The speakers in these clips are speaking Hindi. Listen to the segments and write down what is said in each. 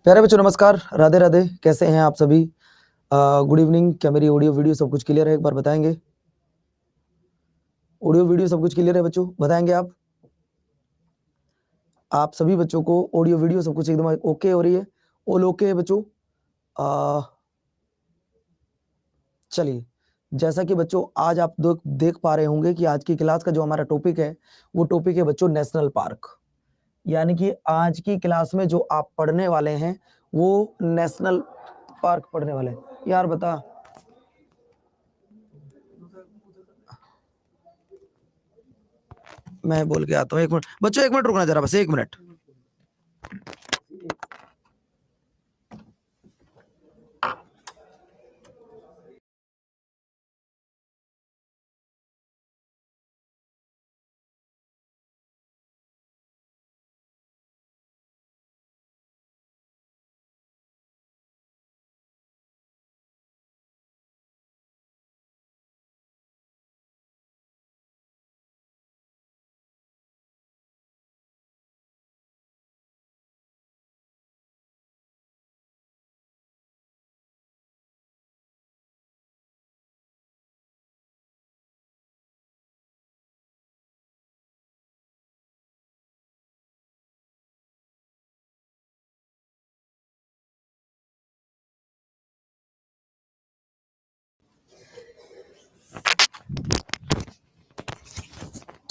प्यारे बच्चों नमस्कार, राधे राधे। कैसे हैं आप सभी? Good evening. क्या मेरी ऑडियो वीडियो सब कुछ क्लियर है? एक बार बताएंगे। ऑडियो वीडियो सब कुछ क्लियर है बच्चों? बताएंगे आप सभी बच्चों को ऑडियो वीडियो सब कुछ एकदम ओके हो रही है? ऑल ओके है बच्चों? चलिए, जैसा कि बच्चों आज आप देख पा रहे होंगे कि आज की क्लास का जो हमारा टॉपिक है वो टॉपिक है बच्चों नेशनल पार्क। यानी कि आज की क्लास में जो आप पढ़ने वाले हैं वो नेशनल पार्क पढ़ने वाले हैं। यार बता, मैं बोल के आता हूँ। 1 मिनट बच्चों, 1 मिनट रुकना जरा, बस 1 मिनट।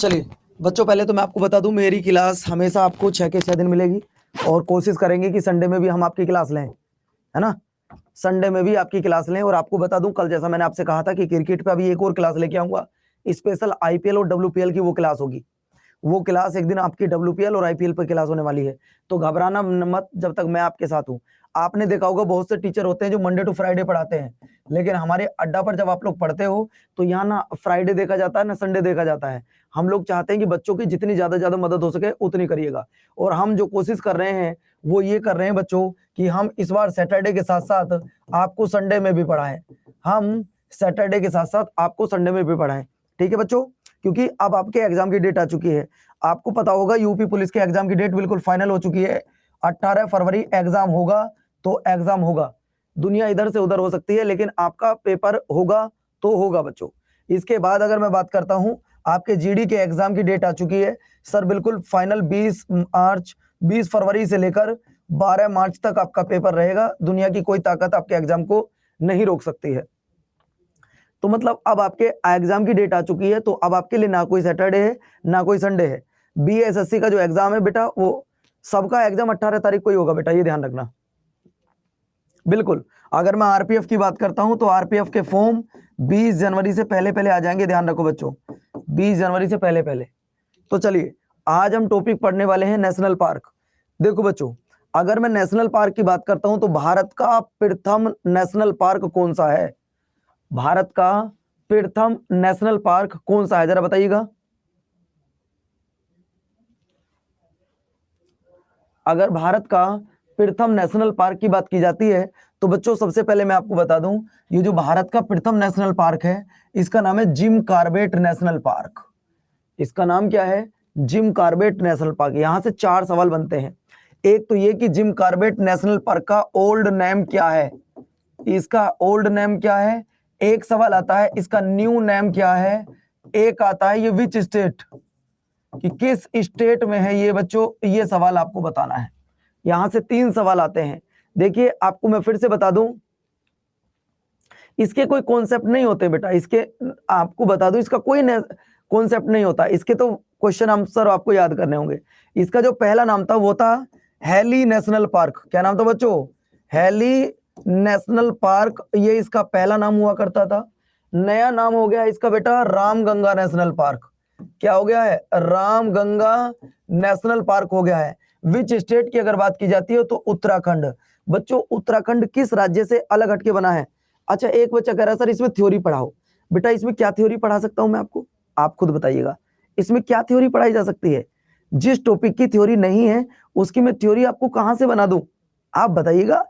चलिए बच्चों, पहले तो मैं आपको बता दूं, मेरी क्लास हमेशा आपको 6 के 6 दिन मिलेगी और कोशिश करेंगे कि संडे में भी हम आपकी क्लास लें, है ना। संडे में भी आपकी क्लास लें। और आपको बता दूं, कल जैसा मैंने आपसे कहा था कि क्रिकेट पे अभी एक और क्लास लेके आऊंगा। स्पेशल आईपीएल और डब्ल्यूपीएल की वो क्लास होगी। वो क्लास एक दिन आपकी डब्ल्यूपीएल और आईपीएल पर क्लास होने वाली है। तो घबराना मत जब तक मैं आपके साथ हूँ। आपने देखा होगा बहुत से टीचर होते हैं जो मंडे टू फ्राइडे पढ़ाते हैं, लेकिन हमारे अड्डा पर जब आप लोग पढ़ते हो तो यहाँ ना फ्राइडे देखा जाता है ना संडे देखा जाता है। हम लोग चाहते हैं कि बच्चों की जितनी ज्यादा मदद हो सके उतनी करिएगा। और हम जो कोशिश कर रहे हैं वो ये कर रहे हैं बच्चों कि हम इस बार सैटरडे के साथ साथ आपको संडे में भी पढ़ाएं। हम सैटरडे के साथ साथ आपको संडे में भी पढ़ाएं, ठीक है बच्चों। क्योंकि अब आपके एग्जाम की डेट आ चुकी है। आपको पता होगा यूपी पुलिस के एग्जाम की डेट बिल्कुल फाइनल हो चुकी है। 18 फरवरी एग्जाम होगा तो एग्जाम होगा। दुनिया इधर से उधर हो सकती है, लेकिन आपका पेपर होगा तो होगा बच्चों। इसके बाद अगर मैं बात करता हूं, आपके जीडी के एग्जाम की डेट आ चुकी है सर, बिल्कुल फाइनल 20 फरवरी से लेकर 12 मार्च तक आपका पेपर रहेगा। दुनिया की कोई ताकत आपके एग्जाम को नहीं रोक सकती है। तो मतलब अब आपके एग्जाम की डेट आ चुकी है, तो अब आपके लिए ना कोई सैटरडे है ना कोई संडे है। बीएसएससी का जो एग्जाम है बेटा, वो सबका एग्जाम 18 तारीख को ही होगा बेटा, ये ध्यान रखना। बिल्कुल। अगर मैं आरपीएफ की बात करता हूं तो आरपीएफ के फॉर्म 20 जनवरी से पहले पहले आ जाएंगे, ध्यान रखो बच्चों, 20 जनवरी से पहले पहले। तो चलिए, आज हम टॉपिक पढ़ने वाले हैं नेशनल पार्क। देखो बच्चों, अगर मैं नेशनल पार्क की बात करता हूं तो भारत का प्रथम नेशनल पार्क कौन सा है? भारत का प्रथम नेशनल पार्क कौन सा है, जरा बताइएगा। अगर भारत का प्रथम नेशनल पार्क की बात की जाती है तो बच्चों सबसे पहले मैं आपको बता दूं, ये जो भारत का प्रथम नेशनल पार्क है इसका नाम है जिम कॉर्बेट नेशनल पार्क। इसका नाम क्या है? Jim Corbett national park. यहां से 4 सवाल बनते हैं। एक तो ये कि जिम कॉर्बेट नेशनल पार्क का ओल्ड नेम क्या है, इसका ओल्ड नेम क्या है। एक सवाल आता है इसका न्यू नेम क्या है। एक आता है ये विच स्टेट, कि किस स्टेट में है ये बच्चों, ये सवाल आपको बताना है। यहां से 3 सवाल आते हैं। देखिए आपको मैं फिर से बता दूं, इसके कोई कॉन्सेप्ट नहीं होते बेटा, इसके आपको बता दूं इसका कोई कॉन्सेप्ट नहीं होता। इसके तो क्वेश्चन आंसर आपको याद करने होंगे। इसका जो पहला नाम था वो था हैली नेशनल पार्क। क्या नाम था बच्चों? हैली नेशनल पार्क, ये इसका पहला नाम हुआ करता था। नया नाम हो गया इसका बेटा रामगंगा नेशनल पार्क। क्या हो गया है? रामगंगा नेशनल पार्क हो गया है। विच स्टेट की अगर बात की जाती है तो उत्तराखंड। बच्चों उत्तराखंड किस राज्य से अलग हटके बना है? अच्छा, एक बच्चा कह रहा है सर इसमें थ्योरी पढ़ाओ। बेटा इसमें क्या थ्योरी पढ़ा सकता हूं मैं आपको, आप खुद बताइएगा। इसमें क्या थ्योरी पढ़ाई जा सकती है? जिस टॉपिक की थ्योरी नहीं है उसकी मैं थ्योरी आपको कहां से बना दूं, आप बताइएगा।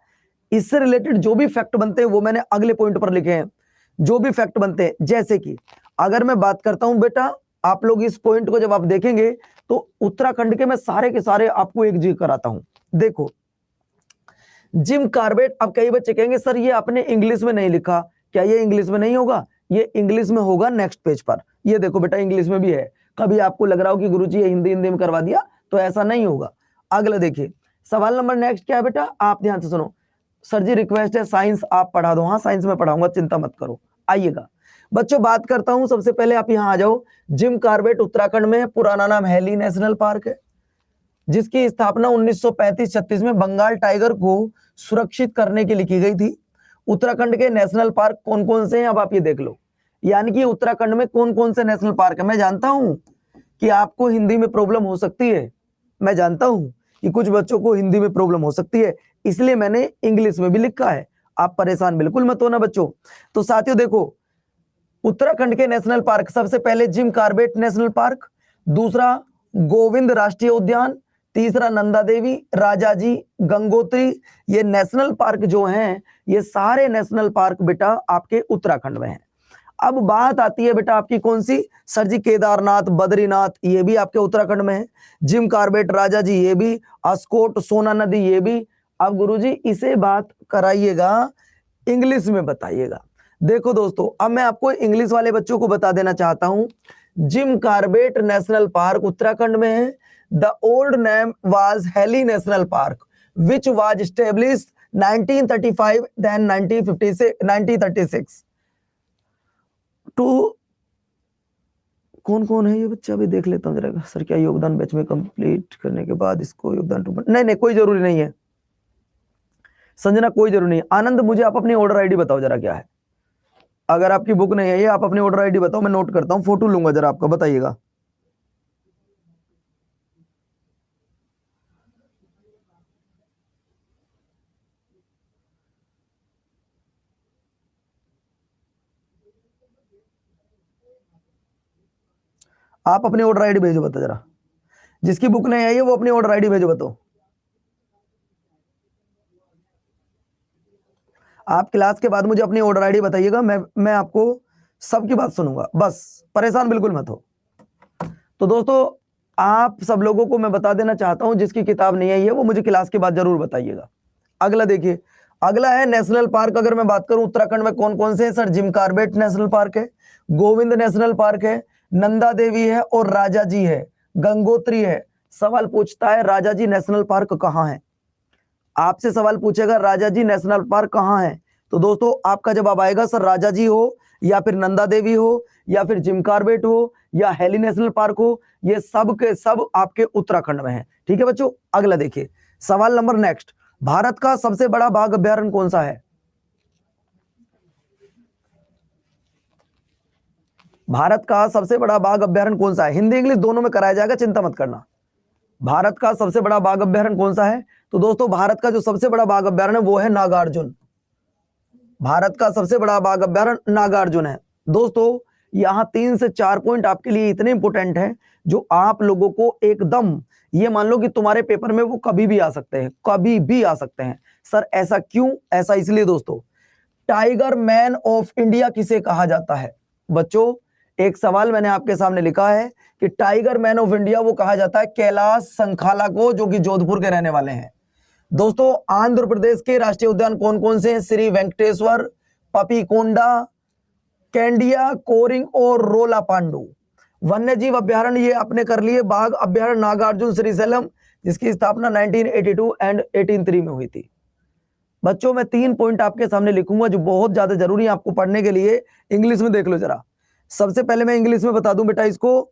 इससे रिलेटेड जो भी फैक्ट बनते हैं वो मैंने अगले पॉइंट पर लिखे हैं। जो भी फैक्ट बनते हैं, जैसे कि अगर मैं बात करता हूं बेटा, आप लोग इस पॉइंट को जब आप देखेंगे तो उत्तराखंड के मैं सारे के सारे आपको एक जिक्र कराता हूं। देखो जिम कार्बेट। अब कई बच्चे कहेंगे सर ये आपने इंग्लिश में नहीं लिखा, क्या ये इंग्लिश में नहीं होगा? ये इंग्लिश में होगा नेक्स्ट पेज पर। ये देखो बेटा इंग्लिश में भी है। कभी आपको लग रहा हो कि गुरुजी ये हिंदी में करवा दिया, तो ऐसा नहीं होगा। अगला देखिए सवाल नंबर नेक्स्ट क्या है बेटा, आप ध्यान से सुनो। सर जी रिक्वेस्ट है साइंस आप पढ़ा दो। हाँ साइंस में पढ़ाऊंगा, चिंता मत करो। आइएगा बच्चों बात करता हूं, सबसे पहले आप यहाँ आ जाओ। जिम कार्बेट उत्तराखंड में है, पुराना नाम हैली नेशनल पार्क है, जिसकी स्थापना 1935-36 में बंगाल टाइगर को सुरक्षित करने के लिए की गई थी। उत्तराखंड के नेशनल पार्क कौन कौन से हैं अब आप ये देख लो, यानी कि उत्तराखंड में कौन कौन से नेशनल पार्क है। मैं जानता हूं कि आपको हिंदी में प्रॉब्लम हो सकती है, मैं जानता हूं कि कुछ बच्चों को हिंदी में प्रॉब्लम हो सकती है, इसलिए मैंने इंग्लिश में भी लिखा है। आप परेशान बिल्कुल मत होना बच्चों। तो साथियों देखो उत्तराखंड के नेशनल पार्क, सबसे पहले जिम कार्बेट नेशनल पार्क, दूसरा गोविंद राष्ट्रीय उद्यान, तीसरा नंदा देवी, राजाजी, गंगोत्री। ये नेशनल पार्क जो हैं ये सारे नेशनल पार्क बेटा आपके उत्तराखंड में हैं। अब बात आती है बेटा आपकी कौन सी, सर जी केदारनाथ, बद्रीनाथ, ये भी आपके उत्तराखंड में है। जिम कार्बेट, राजाजी ये भी, अस्कोट, सोना नदी ये भी। अब गुरुजी इसे बात कराइएगा, इंग्लिश में बताइएगा। देखो दोस्तों अब मैं आपको इंग्लिश वाले बच्चों को बता देना चाहता हूं। Jim Corbett national park Uttarakhand में है। The old name was Hailey national park which was established 1935 then 1936 too. कौन कौन है ये बच्चा अभी देख लेता हूं जरा। सर क्या योगदान बैच में कंप्लीट करने के बाद इसको योगदान टू, नहीं कोई जरूरी नहीं है संजना, कोई जरूरी नहीं है। आनंद मुझे आप अपनी ऑर्डर आईडी बताओ जरा क्या है, अगर आपकी बुक नहीं है ये आप अपनी ऑर्डर आईडी बताओ, मैं नोट करता हूं, फोटो लूंगा जरा आपका, बताइएगा। आप अपनी ऑर्डर आईडी भेजो बता जरा, जिसकी बुक नहीं आई है वो अपनी ऑर्डर आईडी भेजो बताओ। आप क्लास के बाद मुझे अपनी ऑर्डर आईडी बताइएगा, मैं आपको सबकी बात सुनूंगा, बस परेशान बिल्कुल मत हो। तो दोस्तों आप सब लोगों को मैं बता देना चाहता हूं जिसकी किताब नहीं आई है वो मुझे क्लास के बाद जरूर बताइएगा। अगला देखिए, अगला है नेशनल पार्क। अगर मैं बात करूं उत्तराखंड में कौन कौन से हैं, sir Jim Corbett national park है, गोविंद नेशनल पार्क है, नंदा देवी है और राजाजी है, गंगोत्री है। सवाल पूछता है राजाजी नेशनल पार्क कहां है, आपसे सवाल पूछेगा राजाजी नेशनल पार्क कहां है, तो दोस्तों आपका जवाब आएगा सर राजाजी हो या फिर नंदा देवी हो या फिर जिम कार्बेट हो या हैली नेशनल पार्क हो, ये सब के सब आपके उत्तराखंड में है। ठीक है बच्चों, अगला देखिए सवाल नंबर नेक्स्ट, भारत का सबसे बड़ा बाघ अभ्यारण्य कौन सा है? भारत का सबसे बड़ा बाघ अभ्यारण्य कौन सा है? हिंदी इंग्लिश दोनों में कराया जाएगा, चिंता मत करना। भारत का सबसे बड़ा बाघ अभ्यारण्य कौन सा है? तो दोस्तों भारत का जो सबसे बड़ा बाघ अभ्यारण्य वो है नागार्जुन। भारत का सबसे बड़ा बाघ अभ्यारण्य नागार्जुन है। दोस्तों यहाँ 3 से 4 पॉइंट आपके लिए इतने इंपोर्टेंट हैं जो आप लोगों को एकदम ये मान लो कि तुम्हारे पेपर में वो कभी भी आ सकते हैं, कभी भी आ सकते हैं। सर ऐसा क्यों? ऐसा इसलिए दोस्तों, टाइगर मैन ऑफ इंडिया किसे कहा जाता है? बच्चों एक सवाल मैंने आपके सामने लिखा है कि टाइगर मैन ऑफ इंडिया वो कहा जाता है कैलाश संखाला को, जो कि जोधपुर के रहने वाले हैं। दोस्तों आंध्र प्रदेश के राष्ट्रीय उद्यान कौन कौन से हैं? श्री वेंकटेश्वर, पपीकोंडा, कैंडिया, कोरिंग और रोला पांडु। वन्यजीव अभ्यारण्य ये आपने कर लिए, बाघ अभ्यारण्य नागार्जुन श्रीशैलम, जिसकी स्थापना 1982 एंड 1803 में हुई थी। बच्चों मैं 3 पॉइंट आपके सामने लिखूंगा जो बहुत ज्यादा जरूरी है आपको पढ़ने के लिए। इंग्लिश में देख लो जरा। सबसे पहले मैं इंग्लिश में बता दूं बेटा इसको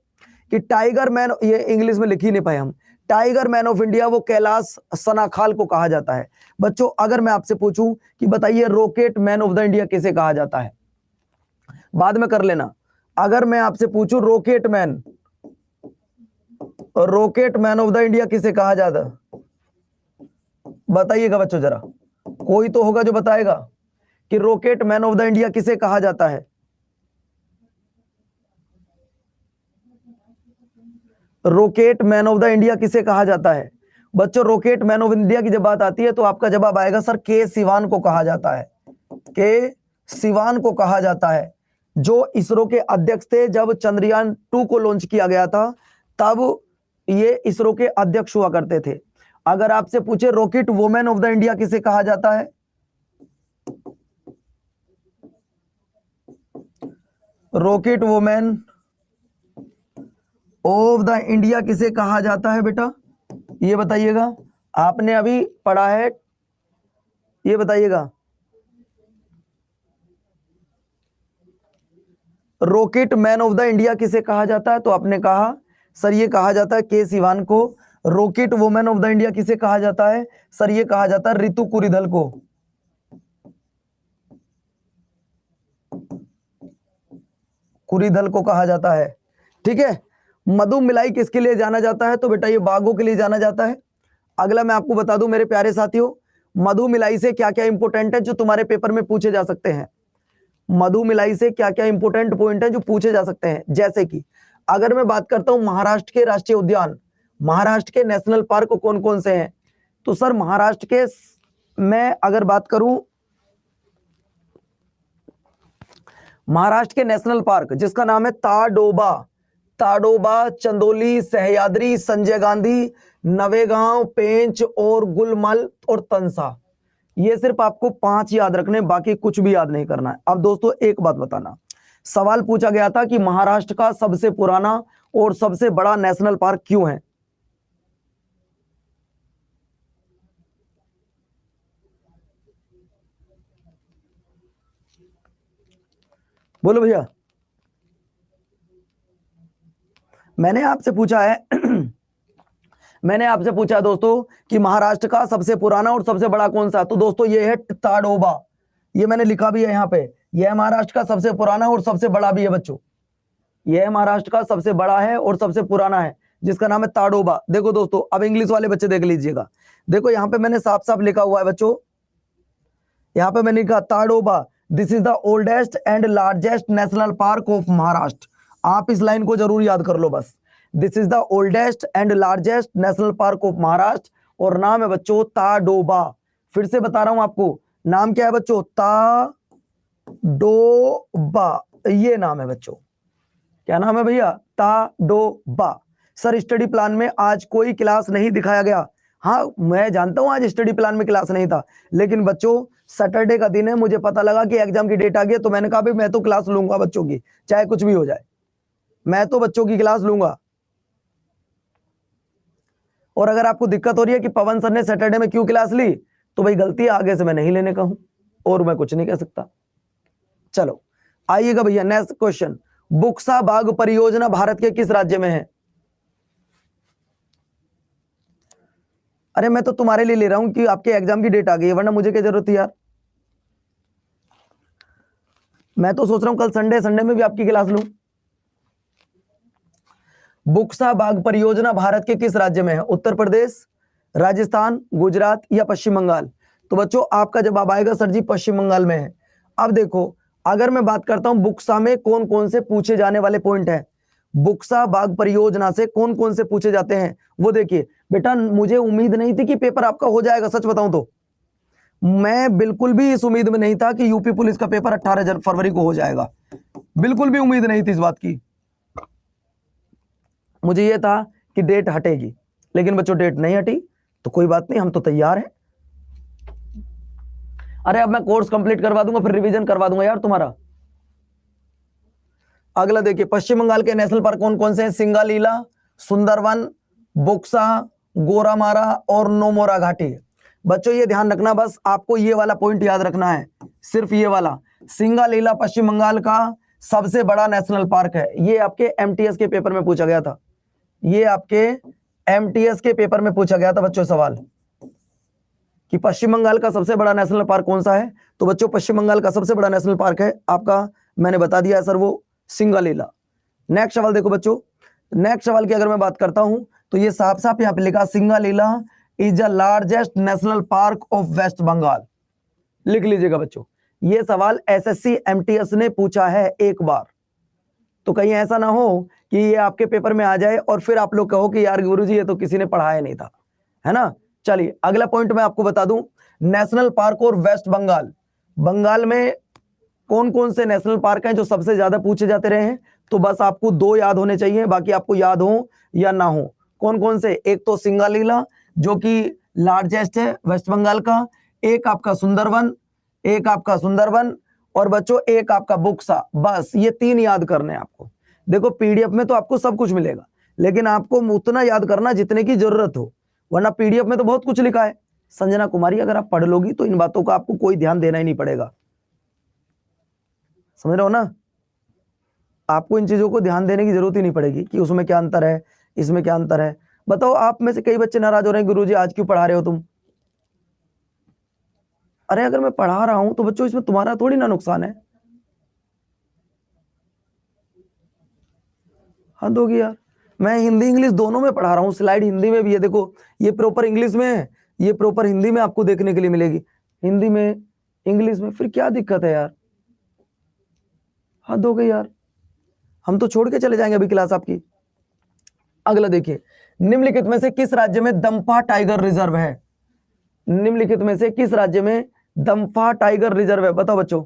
कि टाइगर मैन, ये इंग्लिश में लिख ही नहीं पाए हम, टाइगर मैन ऑफ इंडिया वो कैलाश सनाखाल को कहा जाता है। बच्चों अगर मैं आपसे पूछूं कि बताइए rocket man of the India किसे कहा जाता है, बाद में कर लेना। अगर मैं आपसे पूछूं rocket man of the India किसे कहा जाता है, बताइएगा बच्चों जरा। कोई तो होगा जो बताएगा कि rocket man of the India किसे कहा जाता है। Rocket man of the India किसे कहा जाता है? बच्चों रॉकेट मैन ऑफ इंडिया की जब बात आती है तो आपका जवाब आएगा सर के सिवान को कहा जाता है। के सिवान को कहा जाता है, जो इसरो के अध्यक्ष थे जब चंद्रयान 2 को लॉन्च किया गया था, तब ये इसरो के अध्यक्ष हुआ करते थे। अगर आपसे पूछे rocket women of the India किसे कहा जाता है, rocket women of the India किसे कहा जाता है बेटा, ये बताइएगा। आपने अभी पढ़ा है, ये बताइएगा। Rocket man of the India किसे कहा जाता है, तो आपने कहा सर ये कहा जाता है के सिवान को। Rocket women of the India किसे कहा जाता है, सर ये कहा जाता है रितु कुरीदल को। कुरीदल को कहा जाता है, ठीक है। मधु मिलाई किसके लिए जाना जाता है, तो बेटा ये बाघों के लिए जाना जाता है। अगला मैं आपको बता दूं मेरे प्यारे साथियों, मधु मिलाई से क्या क्या इंपोर्टेंट है जो तुम्हारे पेपर में पूछे जा सकते हैं। मधु मिलाई से क्या क्या इंपोर्टेंट पॉइंट है जो पूछे जा सकते हैं, जैसे कि अगर मैं बात करता हूं महाराष्ट्र के राष्ट्रीय उद्यान, महाराष्ट्र के नेशनल पार्क कौन कौन से हैं, तो सर महाराष्ट्र के मैं अगर बात करूं, महाराष्ट्र के नेशनल पार्क जिसका नाम है ताडोबा, ताडोबा, चंदोली, सह्याद्री, संजय गांधी, नवेगांव, पेंच और गुलमल और तंसा। ये सिर्फ आपको 5 याद रखने, बाकी कुछ भी याद नहीं करना है। अब दोस्तों एक बात बताना, सवाल पूछा गया था कि महाराष्ट्र का सबसे पुराना और सबसे बड़ा नेशनल पार्क क्यों है। बोलो भैया। मैंने आपसे पूछा है मैंने आपसे पूछा दोस्तों कि महाराष्ट्र का सबसे पुराना और सबसे बड़ा कौन सा, तो दोस्तों ये है ताडोबा। ये मैंने लिखा भी है यहाँ पे, यह महाराष्ट्र का सबसे पुराना और सबसे बड़ा भी है बच्चों। यह महाराष्ट्र का सबसे बड़ा है और सबसे पुराना है जिसका नाम है ताडोबा। देखो दोस्तों, अब इंग्लिश वाले बच्चे देख लीजिएगा। देखो यहाँ पे मैंने साफ साफ लिखा हुआ है बच्चों, यहाँ पे मैंने लिखा Tadoba, this is the oldest and largest national park of Maharashtra. आप इस लाइन को जरूर याद कर लो बस, this is the oldest and largest national park of Maharashtra, और नाम है बच्चों ताडोबा। फिर से बता रहा हूं आपको, नाम क्या है बच्चों, ताडोबा, ये नाम है बच्चों। क्या नाम है भैया, ताडोबा। सर स्टडी प्लान में आज कोई क्लास नहीं दिखाया गया। हाँ मैं जानता हूं आज स्टडी प्लान में क्लास नहीं था, लेकिन बच्चों सैटरडे का दिन है, मुझे पता लगा कि एग्जाम की डेट आ गई, तो मैंने कहा भाई मैं तो क्लास लूंगा बच्चों की, चाहे कुछ भी हो जाए, मैं तो बच्चों की क्लास लूंगा। और अगर आपको दिक्कत हो रही है कि पवन सर ने सैटरडे में क्यों क्लास ली, तो भाई गलती है, आगे से मैं नहीं लेने का हूं और मैं कुछ नहीं कह सकता। चलो आइएगा भैया नेक्स्ट क्वेश्चन, बुक्सा बाग परियोजना भारत के किस राज्य में है। अरे मैं तो तुम्हारे लिए ले रहा हूं कि आपके एग्जाम की डेट आ गई है, वरना मुझे क्या जरूरत है यार। मैं तो सोच रहा हूं कल संडे में भी आपकी क्लास लूं। बुक्सा बाग परियोजना भारत के किस राज्य में है, उत्तर प्रदेश, राजस्थान, गुजरात या पश्चिम बंगाल। तो बच्चों आपका जवाब आएगा सर जी पश्चिम बंगाल में है। अब देखो अगर मैं बात करता हूं बुक्सा में कौन कौन से पूछे जाने वाले पॉइंट है, बुक्सा बाग परियोजना से कौन कौन से पूछे जाते हैं वो देखिए। बेटा मुझे उम्मीद नहीं थी कि पेपर आपका हो जाएगा, सच बताऊं तो मैं बिल्कुल भी इस उम्मीद में नहीं था कि यूपी पुलिस का पेपर 18 फरवरी को हो जाएगा, बिल्कुल भी उम्मीद नहीं थी इस बात की। मुझे यह था कि डेट हटेगी, लेकिन बच्चों डेट नहीं हटी, तो कोई बात नहीं, हम तो तैयार हैं। अरे अब मैं कोर्स कंप्लीट करवा दूंगा, फिर रिवीजन करवा दूंगा यार तुम्हारा। अगला देखिए, पश्चिम बंगाल के नेशनल पार्क कौन कौन से हैं, सिंगालीला, सुंदरवन, बुक्सा, गोरामारा और नोमोरा घाटी। बच्चों ये ध्यान रखना, बस आपको ये वाला पॉइंट याद रखना है, सिर्फ ये वाला, सिंगालीला पश्चिम बंगाल का सबसे बड़ा नेशनल पार्क है। ये आपके एमटीएस के पेपर में पूछा गया था, ये आपके एमटीएस के पेपर में पूछा गया था बच्चों सवाल कि पश्चिम बंगाल का सबसे बड़ा नेशनल पार्क कौन सा है। तो बच्चों पश्चिम बंगाल का सबसे बड़ा नेशनल पार्क है आपका, मैंने बता दिया है सर, वो सिंगालीला। नेक्स्ट सवाल देखो बच्चों, नेक्स्ट सवाल की अगर मैं बात करता हूं तो ये साफ साफ यहां पे लिखा, Singalila is the largest national park of West Bengal. लिख लीजिएगा बच्चों, ये सवाल एसएससी एमटीएस ने पूछा है एक बार, तो कहीं ऐसा ना हो कि ये आपके पेपर में आ जाए और फिर आप लोग कहो कि यार गुरुजी ये तो किसी ने पढ़ाया नहीं था, है ना। चलिए अगला पॉइंट मैं आपको बता दूं, नेशनल पार्क और वेस्ट बंगाल, बंगाल में कौन कौन से नेशनल पार्क हैं जो सबसे ज्यादा पूछे जाते रहे हैं। तो बस आपको 2 याद होने चाहिए, बाकी आपको याद हो या ना हो। कौन कौन से, एक तो सिंगालीला, जो कि लार्जेस्ट है वेस्ट बंगाल का, एक आपका सुंदरबन, एक आपका सुंदरबन, और बच्चों एक आपका बुक्सा। बस ये 3 याद करने हैं आपको। देखो पीडीएफ में तो आपको सब कुछ मिलेगा, लेकिन आपको उतना याद करना जितने की जरूरत हो, वरना पीडीएफ में तो बहुत कुछ लिखा है। संजना कुमारी, अगर आप पढ़ लोगी तो इन बातों का आपको कोई ध्यान देना ही नहीं पड़ेगा, समझ रहे हो ना। आपको इन चीजों को ध्यान देने की जरूरत ही नहीं पड़ेगी कि उसमें क्या अंतर है, इसमें क्या अंतर है। बताओ, आप में से कई बच्चे नाराज हो रहे हैं, गुरुजी आज क्यों पढ़ा रहे हो तुम। अरे अगर मैं पढ़ा रहा हूं तो बच्चों इसमें तुम्हारा थोड़ी ना नुकसान है। हद होगी यार, मैं हिंदी इंग्लिश दोनों में पढ़ा रहा हूँ, स्लाइड हिंदी में भी है, देखो ये प्रॉपर इंग्लिश में है, ये प्रॉपर हिंदी में आपको देखने के लिए मिलेगी, हिंदी में इंग्लिश में, फिर क्या दिक्कत है यार। हद हो गई यार, हम तो छोड़ के चले जाएंगे अभी क्लास आपकी। अगला देखिए, निम्नलिखित में से किस राज्य में दंपा टाइगर रिजर्व है। निम्नलिखित में से किस राज्य में दंपा टाइगर रिजर्व है, बताओ बच्चों।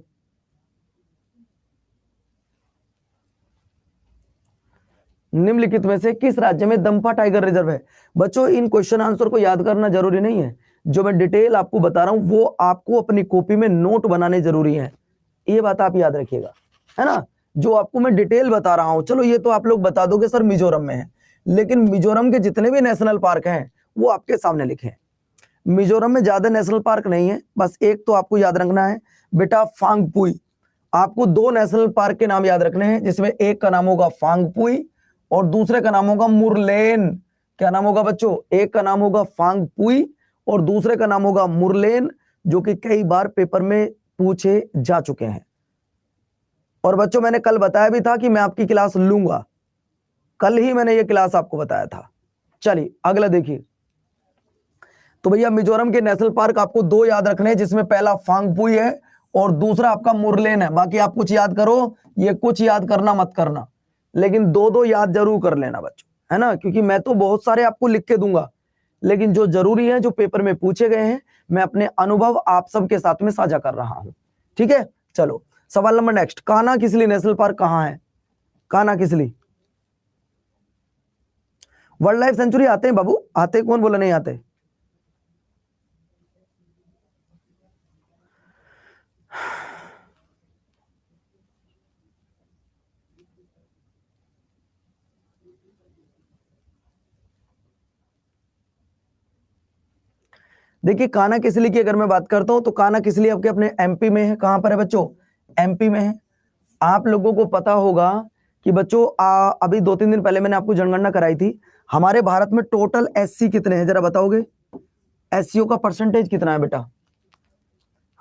निम्नलिखित में से किस राज्य में दंपा टाइगर रिजर्व है। बच्चों इन क्वेश्चन आंसर को याद करना जरूरी नहीं है, जो मैं डिटेल आपको बता रहा हूं वो आपको अपनी कॉपी में नोट बनाने जरूरी है, ये बात आप याद रखिएगा, है ना। जो आपको मैं डिटेल बता रहा हूं, चलो ये तो आप लोग बता दोगे सर मिजोरम में है, लेकिन मिजोरम के जितने भी नेशनल पार्क हैं वो आपके सामने लिखे हैं। मिजोरम में ज्यादा नेशनल पार्क नहीं है, बस एक तो आपको याद रखना है बेटा फांगपुई। आपको 2 नेशनल पार्क के नाम याद रखने हैं, जिसमें एक का नाम होगा फांगपुई और दूसरे का नाम होगा मुरलेन। क्या नाम होगा बच्चों, एक का नाम होगा फांगपुई और दूसरे का नाम होगा मुरलेन, जो कि कई बार पेपर में पूछे जा चुके हैं। और बच्चों मैंने कल बताया भी था कि मैं आपकी क्लास लूंगा, कल ही मैंने ये क्लास आपको बताया था। चलिए अगला देखिए, तो भैया मिजोरम के नेशनल पार्क आपको 2 याद रखने हैं, जिसमें पहला फांगपुई है और दूसरा आपका मुरलेन है। बाकी आप कुछ याद करो, ये कुछ याद करना मत करना, लेकिन 2-2 याद जरूर कर लेना बच्चों, है ना, क्योंकि मैं तो बहुत सारे आपको लिख के दूंगा, लेकिन जो जरूरी है, जो पेपर में पूछे गए हैं, मैं अपने अनुभव आप सबके साथ में साझा कर रहा हूं, ठीक है। चलो सवाल number next, Kanha Kisli national park कहां है। Kanha Kisli world life sanctuary आते हैं बाबू, आते, कौन बोला नहीं आते। देखिए कान्हा किसली की अगर मैं बात करता हूं तो कान्हा किसली आपके अपने एमपी में है। कहां पर है बच्चों, एमपी में है। आप लोगों को पता होगा कि बच्चों अभी 2-3 दिन पहले मैंने आपको जनगणना कराई थी, हमारे भारत में टोटल एससी कितने हैं, जरा बताओगे। एससीओ का परसेंटेज कितना है बेटा,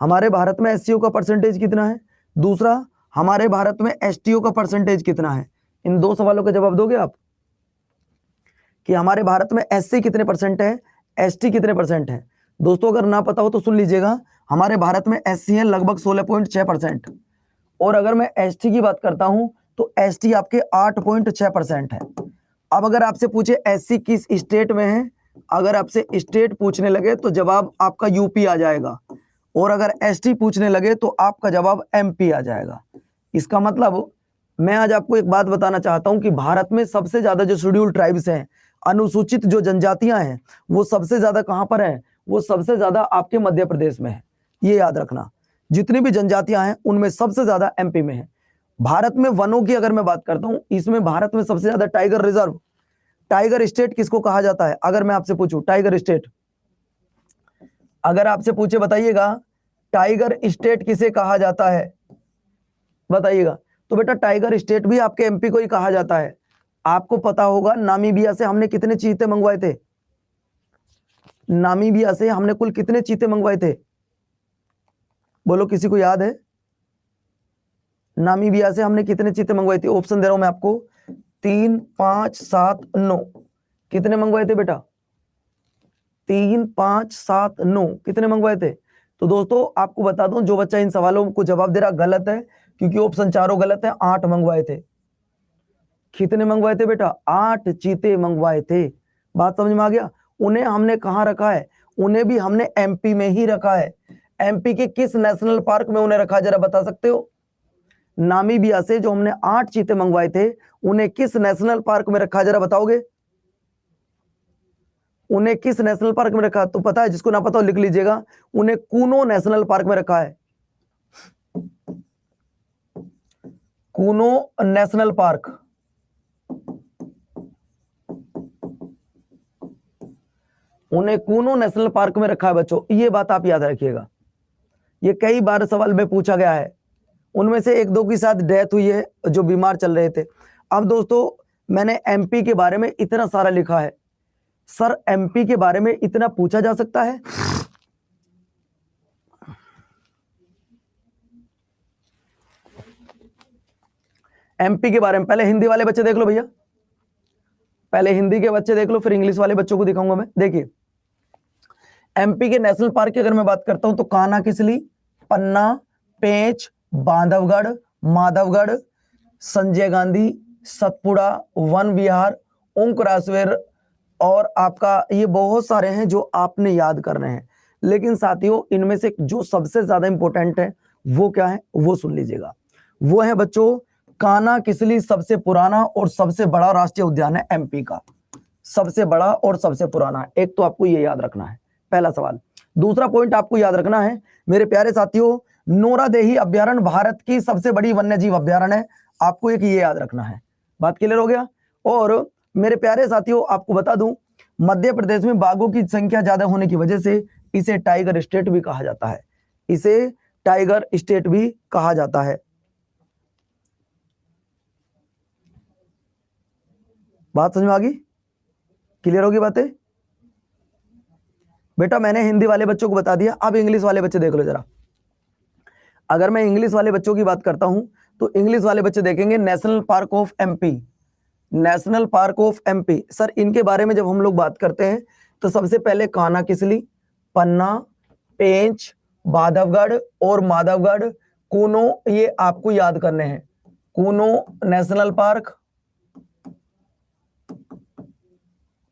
हमारे भारत में एससीओ का परसेंटेज कितना है। दूसरा, हमारे भारत में एसटीओ का परसेंटेज कितना है। इन 2 सवालों का जवाब दोगे आप, कि हमारे भारत में एससी कितने परसेंट है, एसटी कितने परसेंट है। दोस्तों अगर ना पता हो तो सुन लीजिएगा, हमारे भारत में एससी है लगभग 16.6%, और अगर मैं एसटी की बात करता हूं तो एसटी आपके 8.6% है। अब अगर आपसे पूछे एससी किस स्टेट में है, अगर आपसे स्टेट पूछने लगे तो जवाब आपका यूपी आ जाएगा, और अगर एसटी पूछने लगे तो आपका जवाब एमपी आ जाएगा। इसका मतलब मैं आज आपको एक बात बताना चाहता हूं कि भारत में सबसे ज्यादा जो शेड्यूल्ड ट्राइब्स हैं, अनुसूचित जो जनजातियां हैं, वो सबसे ज्यादा कहां पर है, वो सबसे ज्यादा आपके मध्य प्रदेश में है। ये याद रखना, जितनी भी जनजातियां हैं उनमें सबसे ज्यादा एमपी में है। भारत में वनों की अगर मैं बात करता हूं, इसमें भारत में सबसे ज्यादा टाइगर रिजर्व, टाइगर स्टेट किसको कहा जाता है। अगर मैं आपसे पूछूं टाइगर स्टेट, अगर आपसे पूछे बताइएगा टाइगर स्टेट किसे कहा जाता है, बताइएगा। तो बेटा टाइगर स्टेट भी आपके एमपी को ही कहा जाता है। आपको पता होगा नामीबिया से हमने कितने चीते मंगवाए थे, नामीबिया से हमने कुल कितने चीते मंगवाए थे, बोलो किसी को याद है। नामीबिया से हमने कितने चीते मंगवाए थे, ऑप्शन दे रहा हूं मैं आपको, 3, 5, 7, 9। कितने मंगवाए थे बेटा, 3, 5, 7, 9 कितने मंगवाए थे। तो दोस्तों आपको बता दूं, जो बच्चा इन सवालों को जवाब दे रहा गलत है, क्योंकि ऑप्शन चारों गलत है। 8 मंगवाए थे। कितने मंगवाए थे बेटा, 8 चीते मंगवाए थे। बात समझ में आ गया। उन्हें हमने कहां रखा है, उन्हें भी हमने एमपी में ही रखा है। एमपी के किस नेशनल पार्क में उन्हें रखा, जरा बता सकते हो। नामीबिया से जो हमने 8 चीते मंगवाए थे, उन्हें किस नेशनल पार्क में रखा, जरा बताओगे। उन्हें किस नेशनल पार्क में रखा है? तो पता है, जिसको ना पता हो लिख लीजिएगा, उन्हें कूनो नेशनल पार्क में रखा है। कूनो नेशनल पार्क, उन्हें कूनो नेशनल पार्क में रखा है बच्चों, ये बात आप याद रखिएगा। ये कई बार सवाल में पूछा गया है। उनमें से एक दो की साथ डेथ हुई है जो बीमार चल रहे थे। अब दोस्तों मैंने एमपी के बारे में इतना सारा लिखा है, सर एमपी के बारे में इतना पूछा जा सकता है? एमपी के बारे में पहले हिंदी वाले बच्चे देख लो भैया, पहले हिंदी के बच्चे देख लो, फिर इंग्लिश वाले बच्चों को दिखाऊंगा मैं। देखिए एमपी के नेशनल पार्क की अगर मैं बात करता हूं तो कान्हा किसली, पन्ना, पेंच, बांधवगढ़, माधवगढ़, संजय गांधी, सतपुड़ा, वन विहार, ओंकारेश्वर, और आपका ये बहुत सारे हैं जो आपने याद करने हैं। लेकिन साथियों इनमें से जो सबसे ज्यादा इंपॉर्टेंट है वो क्या है, वो सुन लीजिएगा। वो है बच्चों कान्हा किसली सबसे पुराना और सबसे बड़ा राष्ट्रीय उद्यान है एमपी का, सबसे बड़ा और सबसे पुराना। एक तो आपको ये याद रखना है, पहला सवाल। दूसरा पॉइंट आपको याद रखना है मेरे प्यारे साथियों, नोरादेही अभ्यारण्य भारत की सबसे बड़ी वन्यजीव अभ्यारण्य है, आपको एक ये याद रखना है। बात क्लियर हो गया? और मेरे प्यारे साथियों आपको बता दूं, मध्य प्रदेश में बाघों की संख्या ज्यादा होने की वजह से इसे टाइगर स्टेट भी कहा जाता है, इसे टाइगर स्टेट भी कहा जाता है। बात समझ में आ गई? क्लियर होगी बातें? बेटा मैंने हिंदी वाले बच्चों को बता दिया, अब इंग्लिश वाले बच्चे देख लो जरा। अगर मैं इंग्लिश वाले बच्चों की बात करता हूं तो इंग्लिश वाले बच्चे देखेंगे national park of MP, national park of MP. Sir इनके बारे में जब हम लोग बात करते हैं तो सबसे पहले कान्हा किसली, पन्ना, पेंच, बांधवगढ़ और माधवगढ़, कूनो, ये आपको याद करने हैं। Kuno national park,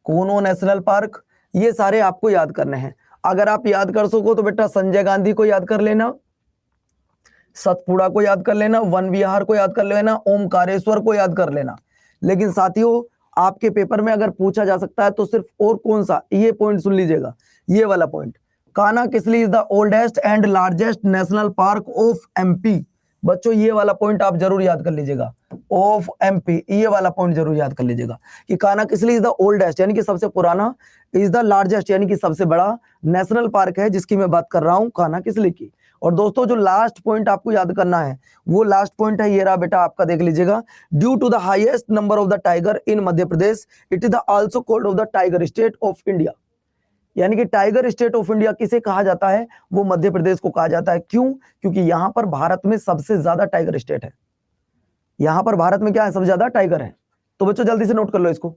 Kuno national park, ये सारे आपको याद करने हैं। अगर आप याद कर सको तो बेटा संजय गांधी को याद कर लेना, सतपुड़ा को याद कर लेना, वन विहार को याद कर लेना, ओमकारेश्वर को याद कर लेना। लेकिन साथियों आपके पेपर में अगर पूछा जा सकता है तो सिर्फ और कौन सा, ये पॉइंट सुन लीजिएगा, ये वाला point, Kanha Kisli is the oldest and largest national park of MP. बच्चों ये वाला पॉइंट आप जरूर याद कर लीजिएगा, ऑफ एमपी, ये वाला पॉइंट जरूर याद कर लीजिएगा कि Kanha Kisli is the oldest यानी कि सबसे पुराना, इज द लार्जेस्ट यानी कि सबसे बड़ा नेशनल पार्क है जिसकी मैं बात कर रहा हूं, कान्हा किसली की। और दोस्तों जो लास्ट पॉइंट आपको याद करना है वो लास्ट पॉइंट है, ये रहा बेटा आपका, देख लीजिएगा। Due to the highest number of the tiger in Madhya Pradesh it is the also called of the tiger state of India. यानी कि टाइगर स्टेट ऑफ इंडिया किसे कहा जाता है, वो मध्य प्रदेश को कहा जाता है। क्यों? क्योंकि यहां पर भारत में सबसे ज्यादा टाइगर स्टेट है, यहां पर भारत में क्या है, सबसे ज्यादा टाइगर है। तो बच्चों जल्दी से नोट कर लो इसको।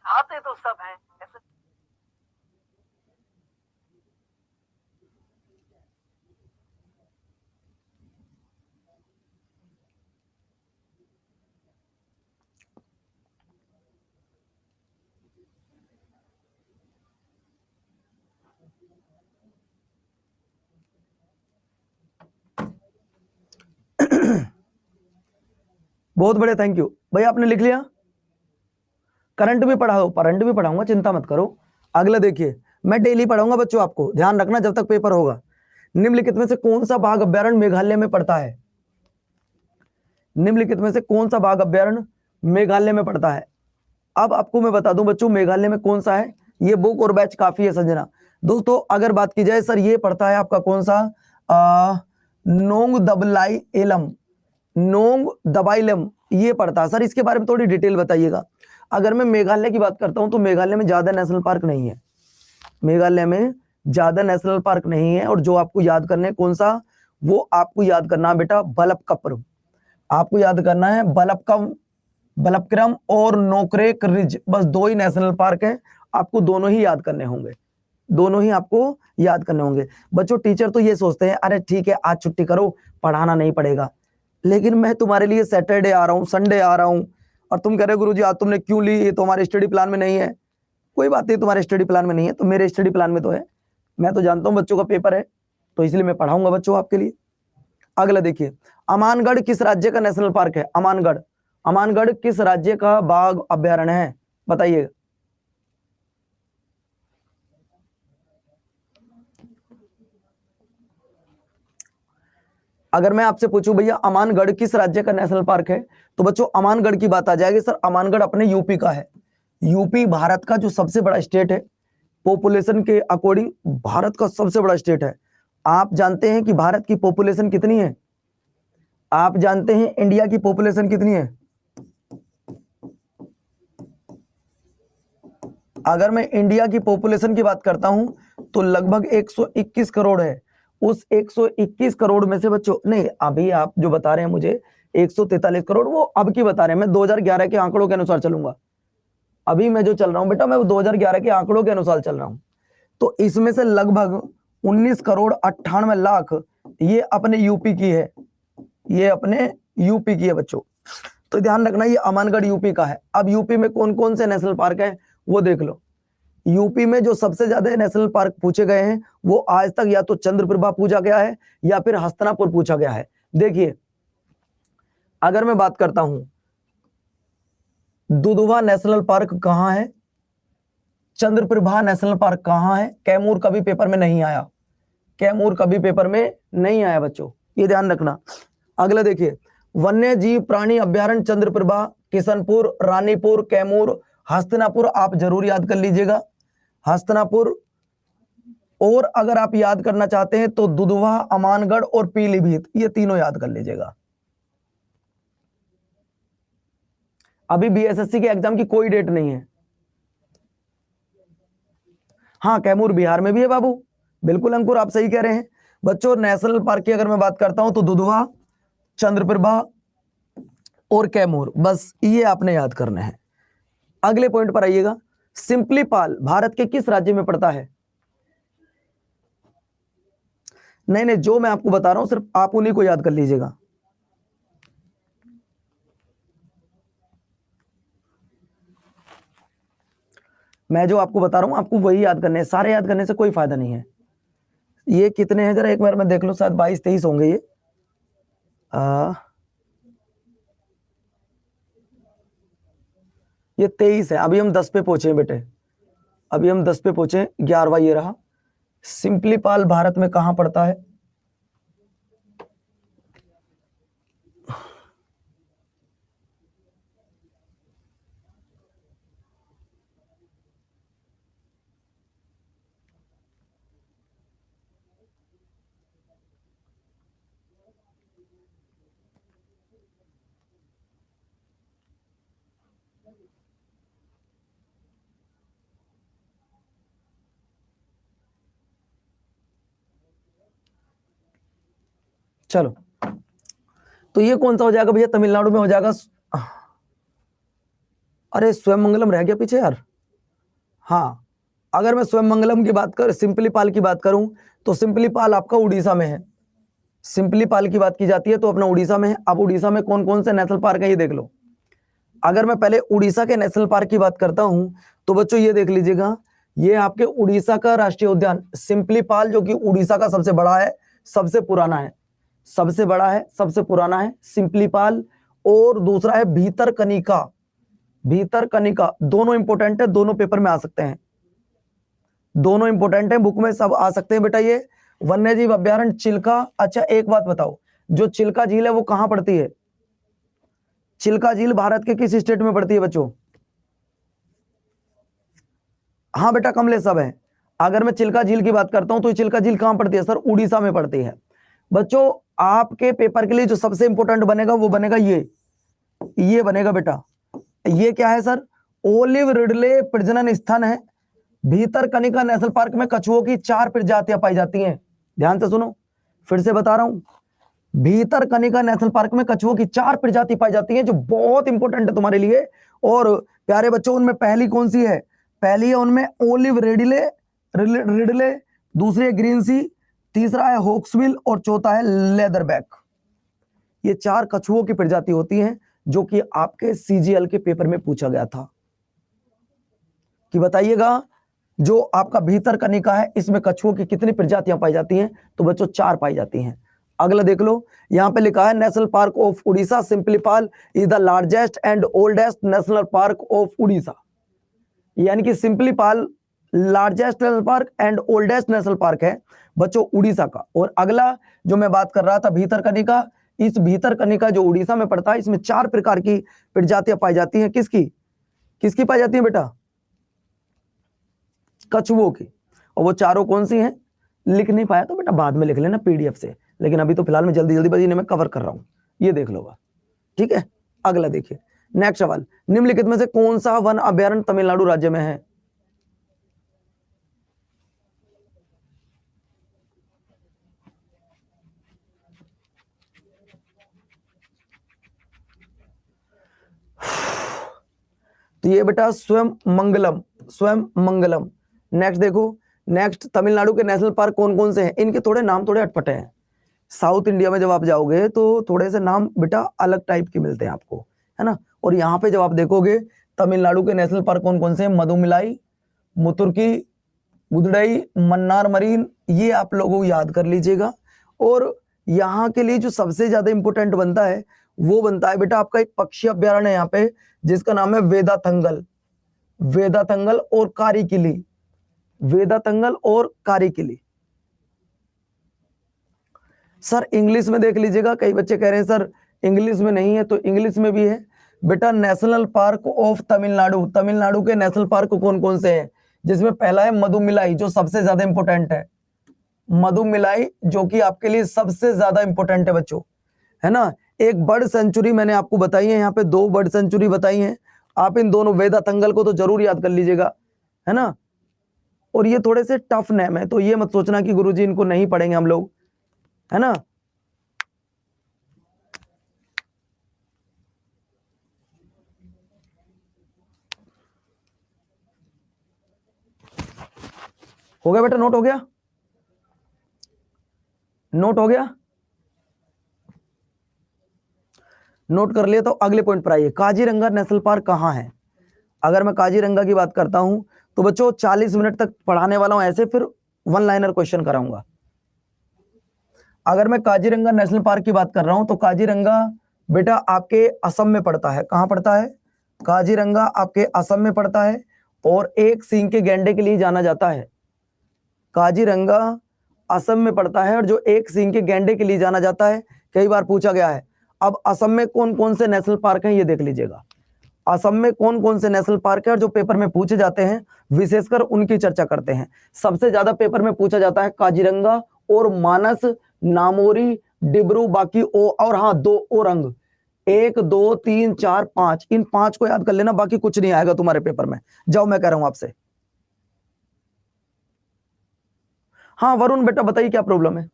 आते तो सब हैं ऐसे। बहुत बढ़िया, थैंक यू भाई, आपने लिख लिया। करंट भी पढ़ाओ, करंट भी पढ़ाऊंगा, चिंता मत करो। अगला देखिए, मैं डेली पढ़ाऊंगा बच्चों, आपको ध्यान रखना जब तक पेपर होगा। निम्नलिखित में से कौन सा बाघ अभ्यारण्य मेघालय में पड़ता है? निम्नलिखित में से कौन सा बाघ अभ्यारण्य मेघालय में पड़ता है? अब आपको मैं बता दूं बच्चों मेघालय में कौन सा है, ये बुक और बैच काफी है संजना। दोस्तों अगर बात की जाए सर, ये पड़ता है आपका कौन सा, नोंग दबलाई एलम, नोंग दबाइलम, ये पड़ता है सर। इसके बारे में थोड़ी डिटेल बताइएगा। अगर मैं मेघालय की बात करता हूं तो मेघालय में ज्यादा नेशनल पार्क नहीं है, मेघालय में ज्यादा नेशनल पार्क नहीं है। और जो आपको याद करना है कौन सा, वो आपको याद करना है बेटा बलपकपर, आपको याद करना है बलपकम, बलपक्रम और नोकरेक रिज, बस दो ही नेशनल पार्क है, आपको दोनों ही याद करने होंगे, दोनों ही आपको याद करने होंगे। बच्चों टीचर तो ये सोचते हैं अरे ठीक है आज छुट्टी करो, पढ़ाना नहीं पड़ेगा, लेकिन मैं तुम्हारे लिए सैटरडे आ रहा हूँ, संडे आ रहा हूँ, और तुम कह रहे हो गुरुजी आज तुमने क्यों ली, ये तो हमारे स्टडी प्लान में नहीं है। कोई बात नहीं, तुम्हारे स्टडी प्लान में नहीं है तो मेरे स्टडी प्लान में तो है। मैं तो जानता हूँ बच्चों का पेपर है, तो इसलिए मैं पढ़ाऊंगा बच्चों आपके लिए। अगला देखिए, अमानगढ़ किस राज्य का नेशनल पार्क है? अमानगढ़, अमानगढ़ किस राज्य का बाघ अभ्यारण्य है? बताइए। अगर मैं आपसे पूछूं भैया अमानगढ़ किस राज्य का नेशनल पार्क है, तो बच्चों अमानगढ़ की बात आ जाएगी। सर अमानगढ़ अपने यूपी का है। यूपी भारत का जो सबसे बड़ा स्टेट है, पॉपुलेशन के अकॉर्डिंग भारत का सबसे बड़ा स्टेट है। आप जानते हैं कि भारत की पॉपुलेशन कितनी है? आप जानते हैं इंडिया की पॉपुलेशन कितनी है? अगर मैं इंडिया की पॉपुलेशन की बात करता हूं तो लगभग 121 करोड़ है। उस 121 करोड़ में से बच्चों, नहीं अभी आप जो बता रहे हैं मुझे 143 करोड़, वो अब की बता रहे हैं, मैं 2011 के आंकड़ों के अनुसार चलूंगा। अभी मैं जो चल रहा हूं बेटा, मैं 2011 के आंकड़ों के अनुसार चल रहा हूं। तो इसमें से लगभग 19 करोड़ 98 लाख ये अपने यूपी की है, ये अपने यूपी की है बच्चों। तो ध्यान रखना ये अमानगढ़ यूपी का है। अब यूपी में कौन कौन से नेशनल पार्क है वो देख लो। यूपी में जो सबसे ज्यादा नेशनल पार्क पूछे गए हैं वो आज तक या तो चंद्रप्रभा पूछा गया है या फिर हस्तिनापुर पूछा गया है। देखिए अगर मैं बात करता हूं दुधवा नेशनल पार्क कहां है, चंद्रप्रभा नेशनल पार्क कहां है, कैमूर कभी पेपर में नहीं आया, कैमूर कभी पेपर में नहीं आया बच्चों, ये ध्यान रखना। अगला देखिए, वन्य जीव प्राणी अभ्यारण्य चंद्रप्रभा, किशनपुर, रानीपुर, कैमूर, हस्तिनापुर आप जरूर याद कर लीजिएगा, हस्तिनापुर। और अगर आप याद करना चाहते हैं तो दुधवा, अमानगढ़ और पीलीभीत, ये तीनों याद कर लीजिएगा। अभी बीएसएससी के एग्जाम की कोई डेट नहीं है। हाँ कैमूर बिहार में भी है बाबू, बिल्कुल अंकुर आप सही कह रहे हैं। बच्चों नेशनल पार्क की अगर मैं बात करता हूं तो दुधवा, चंद्रप्रभा और कैमूर, बस ये आपने याद करना है। अगले पॉइंट पर आइएगा, सिंपलीपाल भारत के किस राज्य में पड़ता है? नहीं नहीं, जो मैं आपको बता रहा हूं सिर्फ आप उन्हीं को याद कर लीजिएगा। मैं जो आपको बता रहा हूं आपको वही याद करने हैं, सारे याद करने से कोई फायदा नहीं है। ये कितने हैं जरा एक बार मैं देख लूं, शायद 22-23 होंगे ये। ये 23 है। अभी हम 10 पे पहुंचे बेटे, अभी हम 10 पे पहुंचे, 11वां ये रहा। सिंपलीपाल भारत में कहां पड़ता है? चलो तो ये कौन सा हो जाएगा भैया? तमिलनाडु में हो जाएगा। अरे स्वयं मंगलम रह गया पीछे यार। हाँ अगर मैं स्वयं मंगलम की बात कर, सिंपलीपाल की बात करूं तो सिंपलीपाल आपका उड़ीसा में है। सिंपलीपाल की बात की जाती है तो अपना उड़ीसा में है। अब उड़ीसा में कौन कौन से नेशनल पार्क है ये देख लो। अगर मैं पहले उड़ीसा के नेशनल पार्क की बात करता हूं तो बच्चों ये देख लीजिएगा, ये आपके उड़ीसा का राष्ट्रीय उद्यान सिंपलीपाल, जो कि उड़ीसा का सबसे बड़ा है, सबसे पुराना है, सबसे बड़ा है, सबसे पुराना है सिंपलीपाल। और दूसरा है भीतरकनिका, भीतरकनिका दोनों इंपोर्टेंट है, दोनों पेपर में आ सकते हैं, दोनों इंपोर्टेंट है, बुक में सब आ सकते हैं बेटा। ये वन्य जीव अभ्यारण्य चिल्का। अच्छा एक बात बताओ, जो चिल्का झील है वो कहां पड़ती है? चिल्का झील भारत के किस स्टेट में पड़ती है बच्चों? हाँ बेटा कमलेश सब है। अगर मैं चिल्का झील की बात करता हूं तो चिल्का झील कहां पड़ती है? सर उड़ीसा में पड़ती है। बच्चों आपके पेपर के लिए जो सबसे इंपोर्टेंट बनेगा वो बनेगा ये बनेगा बेटा। ये क्या है सर? ओलिव रिडले प्रजनन स्थान है। भीतरकनिका नेशनल पार्क में कछुओं की 4 प्रजातियां पाई जाती हैं। ध्यान से सुनो, फिर से बता रहा हूं, भीतरकनिका नेशनल पार्क में कछुओं की 4 प्रजाति पाई जाती हैं, जो बहुत इंपॉर्टेंट है तुम्हारे लिए। और प्यारे बच्चों उनमें पहली कौन सी है? पहली है उनमें ओलिव रेडिले रिडले, दूसरी है ग्रीन सी, तीसरा है होक्सविल और चौथा है लेदरबैक। ये 4 कछुओं की प्रजाति होती हैं जो कि आपके सीजीएल के पेपर में पूछा गया था कि बताइएगा जो आपका भीतर कनिका है इसमें कछुओं की कितनी प्रजातियां पाई जाती हैं। तो बच्चों 4 पाई जाती हैं। अगला देख लो, यहां पे लिखा है national park of Orissa Similipal is the largest and oldest national park of Orissa. यानी कि Similipal largest national park and oldest national park है बच्चों उड़ीसा का। और अगला जो मैं बात कर रहा था भीतरकनिका, इस भीतरकनिका जो उड़ीसा में पड़ता है इसमें 4 प्रकार की प्रजातियां पाई जाती हैं। किसकी किसकी पाई जाती है बेटा? कछुओं की। और वो चारों कौन सी हैं? लिख नहीं पाया तो बेटा बाद में लिख लेना पीडीएफ से, लेकिन अभी तो फिलहाल मैं जल्दी जल्दी बस इन्हें मैं कवर कर रहा हूं, ये देख लो। ठीक है, अगला देखिए नेक्स्ट सवाल, निम्नलिखित में से कौन सा वन अभ्यारण्य तमिलनाडु राज्य में है? तो ये बेटा स्वयं मंगलम। नेक्स्ट देखो, नेक्स्ट तमिलनाडु के नेशनल पार्क कौन कौन से हैं? इनके थोड़े नाम थोड़े अटपटे हैं। साउथ इंडिया में जब आप जाओगे तो थोड़े से नाम बेटा अलग टाइप के मिलते हैं आपको, है ना। और यहाँ पे जब आप देखोगे तमिलनाडु के नेशनल पार्क कौन कौन से हैं, मदुमिलाई, मुतुर्की, गुदड़ई, मन्नार मरीन, ये आप लोगों को याद कर लीजिएगा। और यहाँ के लिए जो सबसे ज्यादा इंपोर्टेंट बनता है वो बनता है बेटा आपका एक पक्षी अभ्यारण्य है यहाँ पे जिसका नाम है वेदाथंगल और कारीकिली। वेदाथंगल और कारीकिली। सर इंग्लिश में देख लीजिएगा, कई बच्चे कह रहे हैं सर इंग्लिश में नहीं है, तो इंग्लिश में भी है बेटा national park of Tamil Nadu. Tamil Nadu के नेशनल पार्क कौन कौन से हैं? जिसमें पहला है मदुमिलाई जो सबसे ज्यादा इंपोर्टेंट है, मदुमिलाई जो कि आपके लिए सबसे ज्यादा इंपोर्टेंट है बच्चों, है ना। एक बर्ड सेंचुरी मैंने आपको बताई है, यहाँ पे 2 बर्ड सेंचुरी बताई हैं, आप इन दोनों वेदाथंगल को तो जरूर याद कर लीजिएगा, है ना। और ये थोड़े से टफ नेम है तो ये मत सोचना कि गुरुजी इनको नहीं पढ़ेंगे हम लोग, है ना। हो गया बेटा, नोट हो गया, नोट हो गया, नोट कर लिया। तो अगले पॉइंट पर आइए, काजीरंगा नेशनल पार्क कहां है? अगर मैं काजीरंगा की बात करता हूं तो बच्चों 40 मिनट तक पढ़ाने वाला हूं ऐसे, फिर 1 लाइनर क्वेश्चन कराऊंगा। अगर मैं काजीरंगा नेशनल पार्क की बात कर रहा हूं तो काजीरंगा बेटा आपके असम में पड़ता है। कहां पड़ता है? काजीरंगा आपके असम में पड़ता है और एक सींग के गैंडे के लिए जाना जाता है। काजीरंगा असम में पड़ता है और जो एक सींग के गैंडे के लिए जाना जाता है, कई बार पूछा गया है। अब असम में कौन कौन से नेशनल पार्क हैं ये देख लीजिएगा। असम में कौन कौन से नेशनल पार्क है और जो पेपर में पूछे जाते हैं विशेषकर उनकी चर्चा करते हैं। सबसे ज्यादा पेपर में पूछा जाता है काजीरंगा और मानस, नामोरी, डिब्रू, बाकी ओ और हाँ 2 ओरंग। 1 2 3 4 5, इन 5 को याद कर लेना, बाकी कुछ नहीं आएगा तुम्हारे पेपर में। जाओ मैं कह रहा हूं आपसे। हाँ वरुण बेटा बताइए क्या प्रॉब्लम है?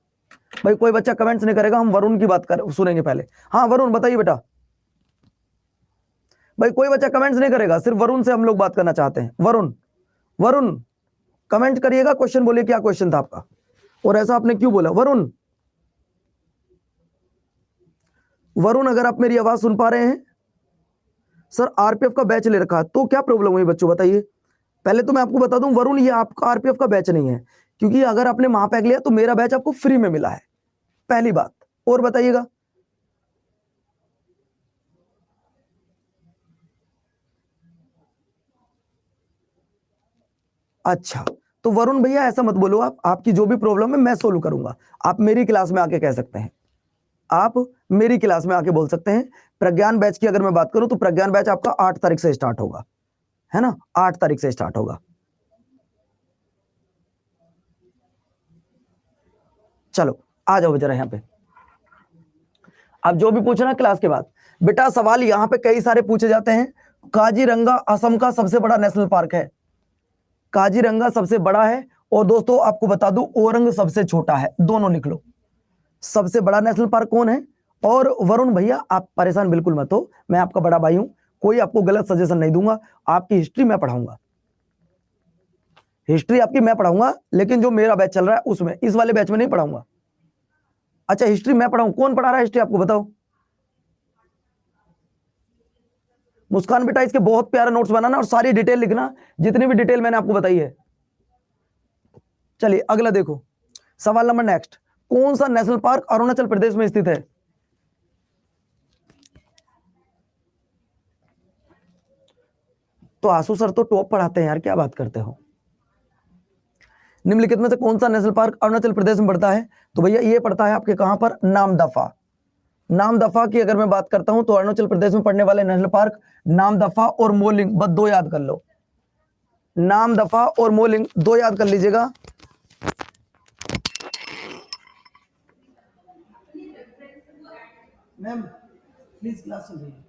भाई कोई बच्चा कमेंट्स नहीं करेगा, हम वरुण की बात कर सुनेंगे पहले। हाँ वरुण बताइए बेटा। भाई कोई बच्चा कमेंट्स नहीं करेगा, सिर्फ वरुण से हम लोग बात करना चाहते हैं। वरुण कमेंट करिएगा, क्वेश्चन बोलिए क्या क्वेश्चन था आपका और ऐसा आपने क्यों बोला। वरुण अगर आप मेरी आवाज सुन पा रहे हैं, सर आरपीएफ का बैच ले रखा तो क्या प्रॉब्लम हुई बच्चों बताइए। पहले तो मैं आपको बता दूं वरुण ये आपका आरपीएफ का बैच नहीं है, क्योंकि अगर आपने महापैक लिया तो मेरा बैच आपको फ्री में मिला है, पहली बात। और बताइएगा। अच्छा तो वरुण भैया ऐसा मत बोलो, आप आपकी जो भी प्रॉब्लम है मैं सोल्व करूंगा। आप मेरी क्लास में आके कह सकते हैं, आप मेरी क्लास में आके बोल सकते हैं। प्रज्ञान बैच की अगर मैं बात करूं तो प्रज्ञान बैच आपका 8 तारीख से स्टार्ट होगा, है ना, 8 तारीख से स्टार्ट होगा। चलो आ जाओ जरा यहां पे। अब जो भी पूछना क्लास के बाद बेटा, सवाल यहां पे कई सारे पूछे जाते हैं। काजीरंगा असम का सबसे बड़ा नेशनल पार्क है, काजीरंगा सबसे बड़ा है। और दोस्तों आपको बता दूं ओरंग सबसे छोटा है, दोनों लिख लो। सबसे बड़ा नेशनल पार्क कौन है? और वरुण भैया आप परेशान बिल्कुल मत हो, मैं आपका बड़ा भाई हूं, कोई आपको गलत सजेशन नहीं दूंगा, आपकी हिस्ट्री मैं पढ़ाऊंगा। हिस्ट्री आपकी मैं पढ़ाऊंगा, लेकिन जो मेरा बैच चल रहा है उसमें, इस वाले बैच में नहीं पढ़ाऊंगा। अच्छा हिस्ट्री मैं पढ़ाऊं, कौन पढ़ा रहा है हिस्ट्री आपको बताओ? मुस्कान बेटा इसके बहुत प्यारा नोट्स बनाना और सारी डिटेल लिखना, जितनी भी डिटेल मैंने आपको बताई है। चलिए अगला देखो, सवाल नंबर नेक्स्ट, कौन सा नेशनल पार्क अरुणाचल प्रदेश में स्थित है? तो आंसू सर तो टॉप पढ़ाते हैं यार, क्या बात करते हो। निम्नलिखित में से कौन सा नेशनल पार्क अरुणाचल प्रदेश में पड़ता है? तो भैया ये पड़ता है आपके कहां पर, नामदफा। नामदफा की अगर मैं बात करता हूं तो अरुणाचल प्रदेश में पड़ने वाले नेशनल पार्क नामदफा और मोलिंग, बस दो याद कर लो, नामदफा और मोलिंग दो याद कर लीजिएगा। मैम प्लीज क्लास चल रही है।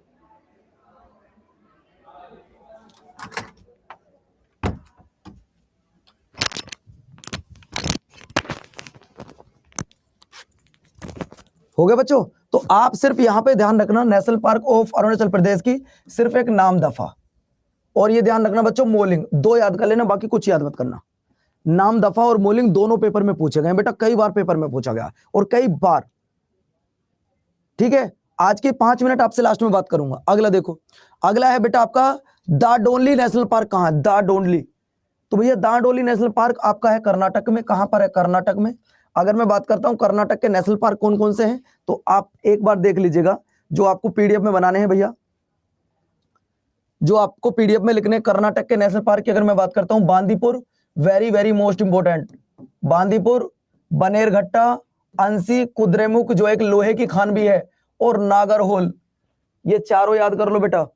हो गया बच्चों? तो आप सिर्फ यहां पे ध्यान रखना, national park of Arunachal Pradesh की सिर्फ एक नामदफा, और ये ध्यान रखना बच्चों मोलिंग दो याद कर लेना, बाकी कुछ याद मत करना। नामदफा और मोलिंग दोनों पेपर में पूछे गए बेटा, कई बार पेपर में पूछा गया और कई बार। ठीक है, आज के 5 मिनट आपसे लास्ट में बात करूंगा। अगला देखो, अगला है बेटा आपका दाडोली नेशनल पार्क कहां है? दाडोली, तो भैया दाडोली नेशनल पार्क आपका है कर्नाटक में। कहां पर है? कर्नाटक में। अगर मैं बात करता हूं कर्नाटक के नेशनल पार्क कौन कौन से हैं, तो आप एक बार देख लीजिएगा, जो आपको पीडीएफ में बनाने हैं भैया, जो आपको पीडीएफ में लिखने कर्नाटक के नेशनल पार्क की अगर मैं बात करता हूं, Bandipur very very most important, Bandipur, Bannerghatta, Anshi, Kudremukh जो एक लोहे की खान भी है, और नागरहोल, ये चारों याद कर लो बेटा।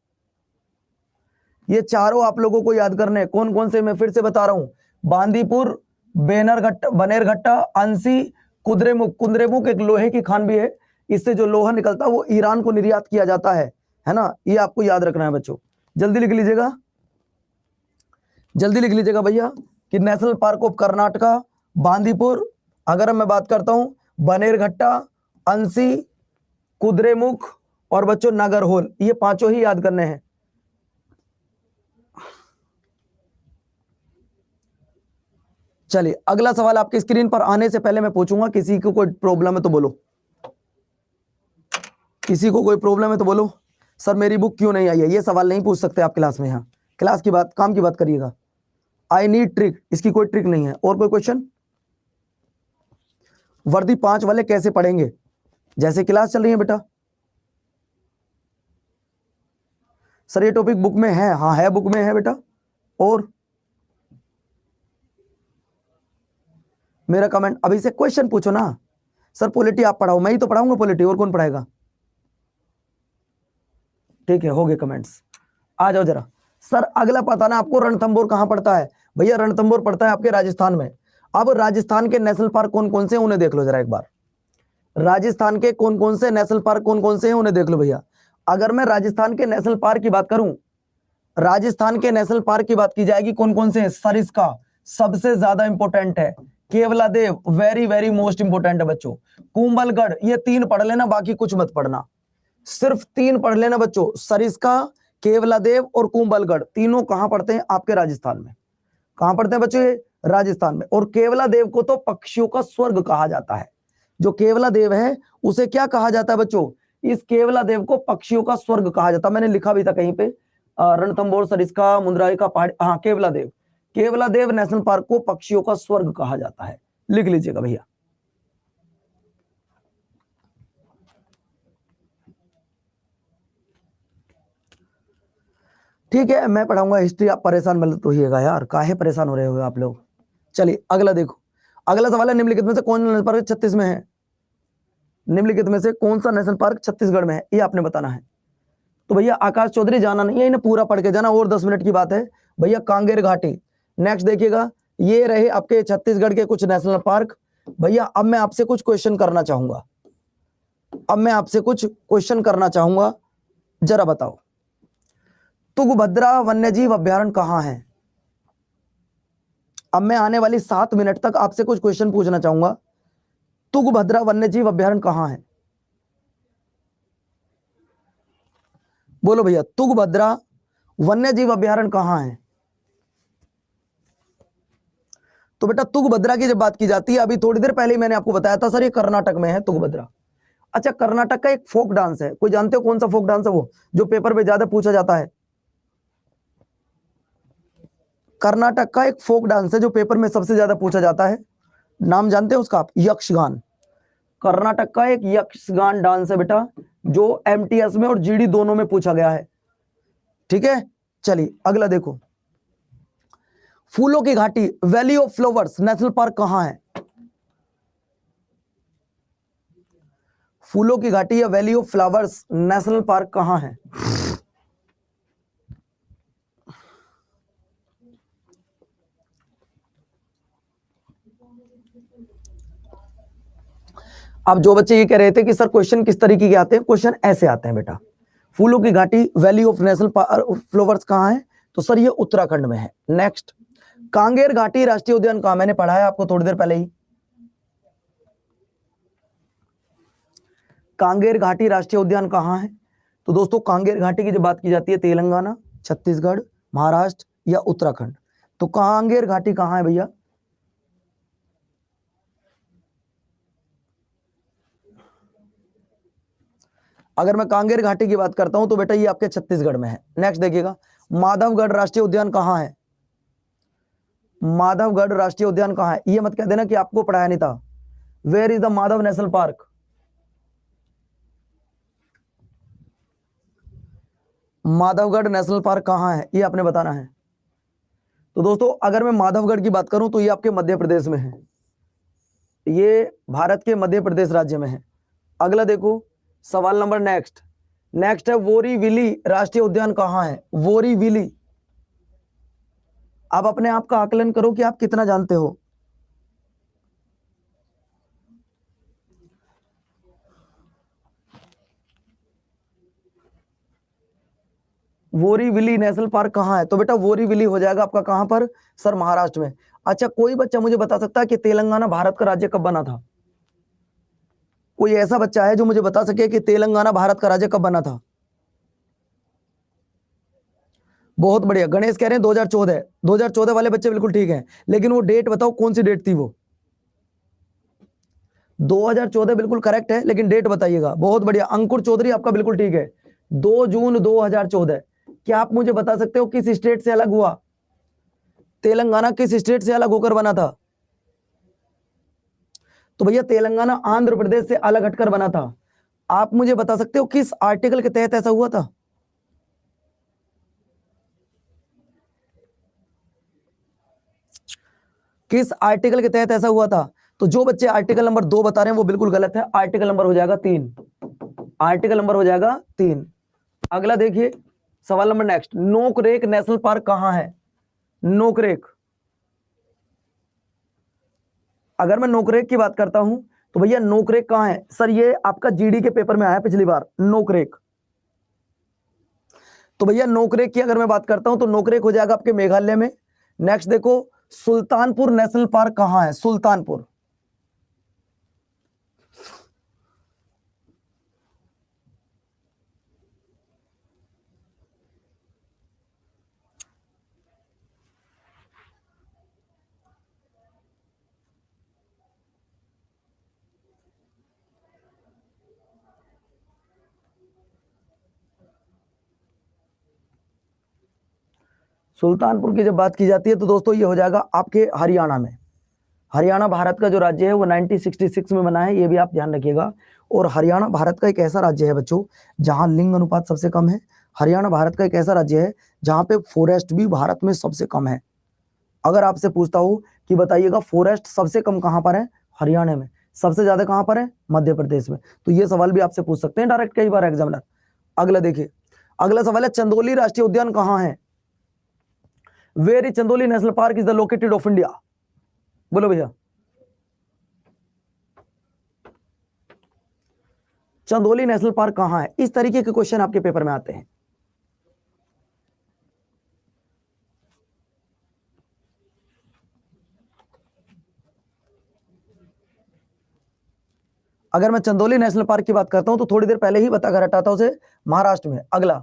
ये चारों आप लोगों को याद करने, कौन कौन से मैं फिर से बता रहा हूं, बांदीपुर, बनेरघट्टा, अंसी, कुद्रेमुख। कुद्रेमुख एक लोहे की खान भी है, इससे जो लोहा निकलता है वो ईरान को निर्यात किया जाता है ना, ये आपको याद रखना है बच्चों। जल्दी लिख लीजिएगा, जल्दी लिख लीजिएगा भैया कि national park of Karnataka Bandipur, अगर मैं बात करता हूं बनेरघट्टा, अंसी, कुद्रेमुख और बच्चों नागरहोल, ये पांचों ही याद करने हैं। चलिए अगला सवाल आपकी स्क्रीन पर आने से पहले मैं पूछूंगा, किसी को कोई प्रॉब्लम है तो बोलो, किसी को कोई प्रॉब्लम है तो बोलो। सर मेरी बुक क्यों नहीं आई है, ये सवाल नहीं पूछ सकते आप क्लास में। यहाँ क्लास की बात, काम की बात करिएगा। आई नीड ट्रिक, इसकी कोई ट्रिक नहीं है। और कोई क्वेश्चन? वर्दी 5 वाले कैसे पढ़ेंगे? जैसे क्लास चल रही है बेटा। सर ये टॉपिक बुक में है, हाँ है बुक में है बेटा। और मेरा कमेंट, अभी से क्वेश्चन पूछो ना। सर पॉलिटी आप पढ़ाओ, मैं ही तो पढ़ाऊंगा पॉलिटी, और कौन पढ़ाएगा? ठीक है, हो गए कमेंट्स। आ जाओ जरा। सर अगला पता ना आपको, रणथंभौर कहां पड़ता है? भैया रणथंभौर पड़ता है आपके राजस्थान में। अब राजस्थान के नेशनल पार्क कौन कौन से हैं उन्हें देख लो जरा एक बार। राजस्थान के कौन कौन से नेशनल पार्क कौन कौन से हैं उन्हें देख लो भैया। अगर मैं राजस्थान के नेशनल पार्क की बात करूं, राजस्थान के नेशनल पार्क की बात की जाएगी, कौन कौन से हैं? सरिस्का सबसे ज्यादा इंपॉर्टेंट है, Keoladeo very very most important है बच्चों, कुंभलगढ़, ये 3 पढ़ लेना, बाकी कुछ मत पढ़ना, सिर्फ 3 पढ़ लेना बच्चों। सरिस्का, केवलादेव और कुंभलगढ़, तीनों कहां पढ़ते हैं? आपके राजस्थान में। कहां पढ़ते हैं बच्चों? ये राजस्थान में। और केवलादेव को तो पक्षियों का स्वर्ग कहा जाता है। जो केवलादेव है उसे क्या कहा जाता है बच्चों? इस केवलादेव को पक्षियों का स्वर्ग कहा जाता है। मैंने लिखा भी था कहीं पे, रणथंभौर, सरिस्का, मुंद्राई का पहाड़, हाँ केवलादेव, केवलादेव नेशनल पार्क को पक्षियों का स्वर्ग कहा जाता है। लिख लीजिएगा भैया। ठीक है, मैं पढ़ाऊंगा हिस्ट्री, आप परेशान मत होइएगा यार, काहे परेशान हो रहे हो आप लोग। चलिए अगला देखो, अगला सवाल है, निम्नलिखित में से कौन नेशनल पार्क 36 में है? निम्नलिखित में से कौन सा नेशनल पार्क छत्तीसगढ़ में है, ये आपने बताना है। तो भैया आकाश चौधरी जाना नहीं है, इन्हें पूरा पढ़ के जाना, और 10 मिनट की बात है भैया। कांगेर घाटी, नेक्स्ट देखिएगा, ये रहे आपके छत्तीसगढ़ के कुछ नेशनल पार्क। भैया अब मैं आपसे कुछ क्वेश्चन करना चाहूंगा, अब मैं आपसे कुछ क्वेश्चन करना चाहूंगा, जरा बताओ तुंगभद्रा वन्यजीव अभ्यारण्य कहां है? अब मैं आने वाली 7 मिनट तक आपसे कुछ क्वेश्चन पूछना चाहूंगा। तुंगभद्रा वन्यजीव अभ्यारण्य कहां है? बोलो भैया, तुंगभद्रा वन्यजीव अभ्यारण्य कहां है? तो बेटा तुंगभद्रा की जब बात की जाती है, अभी थोड़ी देर पहले ही मैंने आपको बताया था सर ये कर्नाटक में है तुंगभद्रा। अच्छा, कर्नाटक का एक फोक डांस है, कोई जानते हो कौन सा फोक डांस है वो, जो पेपर पे ज्यादा पूछा जाता है? कर्नाटक का एक फोक डांस है जो पेपर में सबसे ज्यादा पूछा जाता है, नाम जानते हैं उसका आप? यक्षगान। कर्नाटक का एक यक्षगान डांस है बेटा, जो एमटीएस में और जीडी दोनों में पूछा गया है। ठीक है, चलिए अगला देखो। फूलों की घाटी valley of flowers national park कहां है? फूलों की घाटी या valley of flowers national park कहां है? अब जो बच्चे ये कह रहे थे कि सर क्वेश्चन किस तरीके के आते हैं, क्वेश्चन ऐसे आते हैं बेटा, फूलों की घाटी वैली ऑफ नेशनल फ्लावर्स कहां है? तो सर ये उत्तराखंड में है। नेक्स्ट, कांगेर घाटी राष्ट्रीय उद्यान कहां? मैंने पढ़ाया आपको थोड़ी देर पहले ही। कांगेर घाटी राष्ट्रीय उद्यान कहां है? तो दोस्तों कांगेर घाटी की जब बात की जाती है, तेलंगाना, छत्तीसगढ़, महाराष्ट्र या उत्तराखंड, तो कांगेर घाटी कहां है भैया? अगर मैं कांगेर घाटी की बात करता हूं तो बेटा ये आपके छत्तीसगढ़ में है। नेक्स्ट देखिएगा, माधवगढ़ राष्ट्रीय उद्यान कहां है? माधवगढ़ राष्ट्रीय उद्यान कहां है? ये मत कह देना कि आपको पढ़ाया नहीं था। Where is the Madhav national park? Madhavgarh national park कहां है, ये आपने बताना है। तो दोस्तों अगर मैं माधवगढ़ की बात करूं तो ये आपके मध्य प्रदेश में है, ये भारत के मध्य प्रदेश राज्य में है। अगला देखो सवाल नंबर नेक्स्ट। नेक्स्ट है बोरीविली राष्ट्रीय उद्यान कहां है? बोरीविली। आप अपने आप का आकलन करो कि आप कितना जानते हो। बोरीविली नेशनल पार्क कहां है? तो बेटा बोरीविली हो जाएगा आपका कहां पर? सर महाराष्ट्र में। अच्छा, कोई बच्चा मुझे बता सकता है कि तेलंगाना भारत का राज्य कब बना था? कोई ऐसा बच्चा है जो मुझे बता सके कि तेलंगाना भारत का राज्य कब बना था? बहुत बढ़िया, गणेश कह रहे हैं 2014। 2014 वाले बच्चे बिल्कुल ठीक हैं, लेकिन वो डेट बताओ कौन सी डेट थी वो? 2014 बिल्कुल करेक्ट है, लेकिन डेट बताइएगा। बहुत बढ़िया, अंकुर चौधरी आपका बिल्कुल ठीक है, 2 जून 2014। क्या आप मुझे बता सकते हो किस स्टेट से अलग हुआ? तेलंगाना किस स्टेट से अलग होकर बना था? तो भैया तेलंगाना आंध्र प्रदेश से अलग हटकर बना था। आप मुझे बता सकते हो किस आर्टिकल के तहत ऐसा हुआ था? किस आर्टिकल के तहत ऐसा हुआ था? तो जो बच्चे आर्टिकल नंबर 2 बता रहे हैं वो बिल्कुल गलत है, आर्टिकल नंबर हो जाएगा 3। आर्टिकल नंबर हो जाएगा 3। अगला देखिए सवाल number next, Nokrek national park कहां है? नोकरेक। अगर मैं नोकरेक की बात करता हूं तो भैया नोकरेक कहां है? सर ये आपका जीडी के पेपर में आया पिछली बार, नोकरेक। तो भैया नोकरेक की अगर मैं बात करता हूं तो नोकरेक हो जाएगा आपके मेघालय में। नेक्स्ट देखो, सुल्तानपुर नेशनल पार्क कहां है? सुल्तानपुर। सुल्तानपुर की जब बात की जाती है तो दोस्तों ये हो जाएगा आपके हरियाणा में। हरियाणा भारत का जो राज्य है वो 1966 में बना है, ये भी आप ध्यान रखिएगा। और हरियाणा भारत का एक ऐसा राज्य है बच्चों जहां लिंग अनुपात सबसे कम है। हरियाणा भारत का एक ऐसा राज्य है जहां पे फॉरेस्ट भी भारत में सबसे कम है। अगर आपसे पूछता हूं कि बताइएगा फॉरेस्ट सबसे कम कहां पर है? हरियाणा में। सबसे ज्यादा कहां पर है? मध्य प्रदेश में। तो ये सवाल भी आपसे पूछ सकते हैं डायरेक्ट कई बार एग्जामिनर। अगला देखिए, अगला सवाल है चंदोली राष्ट्रीय उद्यान कहां है? Where is Chandoli national park is the located of India? बोलो भैया, चंदोली नेशनल पार्क कहां है? इस तरीके के क्वेश्चन आपके पेपर में आते हैं। अगर मैं चंदोली नेशनल पार्क की बात करता हूं तो थोड़ी देर पहले ही बता कर हटाता हूं उसे, महाराष्ट्र में। अगला,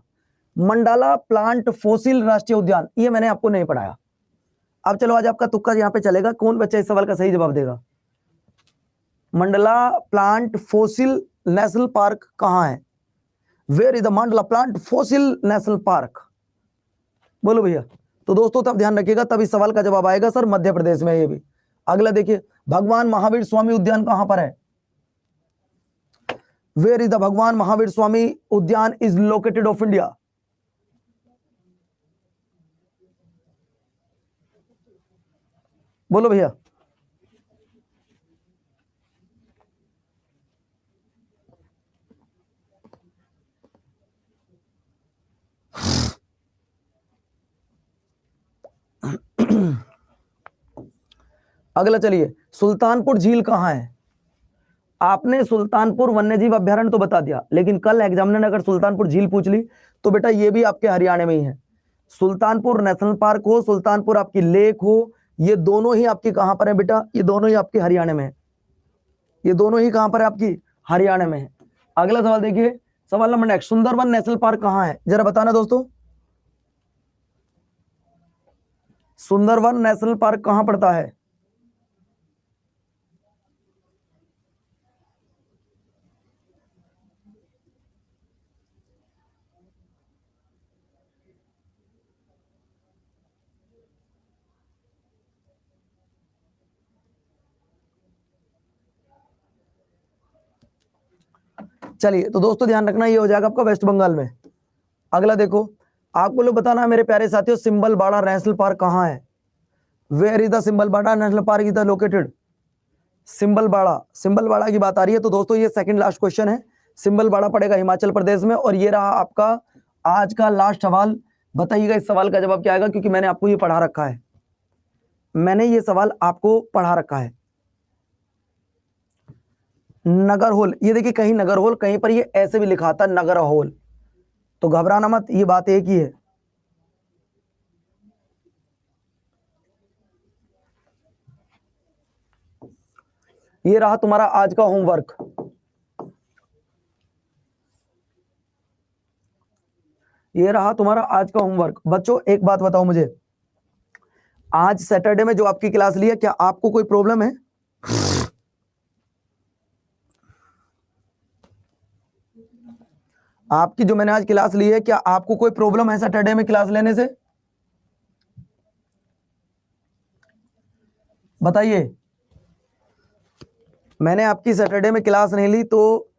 मंडाला प्लांट फोसिल राष्ट्रीय उद्यान, ये मैंने आपको नहीं पढ़ाया। अब चलो आज आपका तुक्का यहाँ पे चलेगा, कौन बच्चा इस सवाल का सही जवाब देगा। Mandla plant fossil national park कहाँ है? Where is the Mandla plant fossil national park? बोलो भैया। तो दोस्तों तब ध्यान रखिएगा, तब इस सवाल का जवाब आएगा सर मध्य प्रदेश में। ये भी अगला देखिए, भगवान महावीर स्वामी उद्यान कहां पर है? वेयर इज द भगवान महावीर स्वामी उद्यान इज लोकेटेड ऑफ इंडिया? बोलो भैया। अगला चलिए, सुल्तानपुर झील कहां है? आपने सुल्तानपुर वन्यजीव अभ्यारण्य तो बता दिया, लेकिन कल एग्जामिनर ने अगर सुल्तानपुर झील पूछ ली तो बेटा ये भी आपके हरियाणा में ही है। सुल्तानपुर नेशनल पार्क हो, सुल्तानपुर आपकी लेक हो, ये दोनों ही आपकी कहां पर है बेटा? ये दोनों ही आपके हरियाणा में है। ये दोनों ही कहां पर है? आपकी हरियाणा में है। अगला सवाल देखिए, सवाल number next, Sundarban national park कहां है? जरा बताना दोस्तों, सुंदरवन नेशनल पार्क कहां पड़ता है? चलिए तो दोस्तों ध्यान रखना, ये हो जाएगा आपका वेस्ट बंगाल में। अगला देखो, आपको लोग बताना है मेरे प्यारे साथियों, सिंबलबाड़ा नेशनल पार्क कहां है? Where is the Simbalbara national park is the located? Simbalbara, Simbalbara की बात आ रही है तो दोस्तों ये सेकंड लास्ट क्वेश्चन है। सिंबलबाड़ा पड़ेगा हिमाचल प्रदेश में। और ये रहा आपका आज का लास्ट सवाल। बताइएगा इस सवाल का जवाब क्या आएगा, क्योंकि मैंने आपको ये पढ़ा रखा है, मैंने ये सवाल आपको पढ़ा रखा है। नगर होल, ये देखिए कहीं नगर होल, कहीं पर ये ऐसे भी लिखा था नगर होल, तो घबराना मत, ये बात एक ही है। ये रहा तुम्हारा आज का होमवर्क। ये रहा तुम्हारा आज का होमवर्क। बच्चों एक बात बताओ मुझे, आज सैटरडे में जो आपकी क्लास ली है, क्या आपको कोई प्रॉब्लम है? आपकी जो मैंने आज क्लास ली है, क्या आपको कोई प्रॉब्लम है सैटरडे में क्लास लेने से? बताइए। मैंने आपकी सैटरडे में क्लास नहीं ली, तो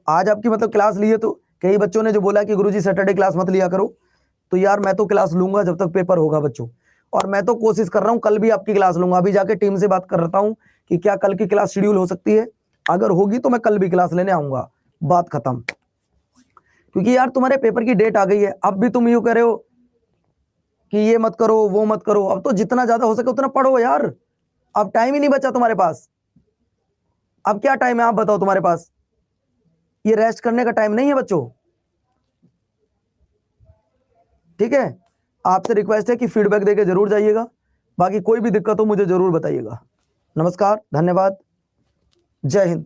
आज आपकी मतलब क्लास ली है, तो कई बच्चों ने जो बोला कि गुरुजी सैटरडे क्लास मत लिया करो, तो यार मैं तो क्लास लूंगा जब तक पेपर होगा बच्चों। और मैं तो कोशिश कर रहा हूं कल भी आपकी क्लास लूंगा। अभी जाके टीम से बात कर रहा हूं कि क्या कल की क्लास शेड्यूल हो सकती है, अगर होगी तो मैं कल भी क्लास लेने आऊंगा, बात खत्म। क्योंकि यार तुम्हारे पेपर की डेट आ गई है, अब भी तुम यूं कह रहे हो कि ये मत करो वो मत करो। अब तो जितना ज्यादा हो सके उतना पढ़ो यार, अब टाइम ही नहीं बचा तुम्हारे पास। अब क्या टाइम है आप बताओ तुम्हारे पास? ये रेस्ट करने का टाइम नहीं है बच्चों, ठीक है। आपसे रिक्वेस्ट है कि फीडबैक देके जरूर जाइएगा, बाकी कोई भी दिक्कत हो मुझे जरूर बताइएगा। नमस्कार, धन्यवाद, जय हिंद।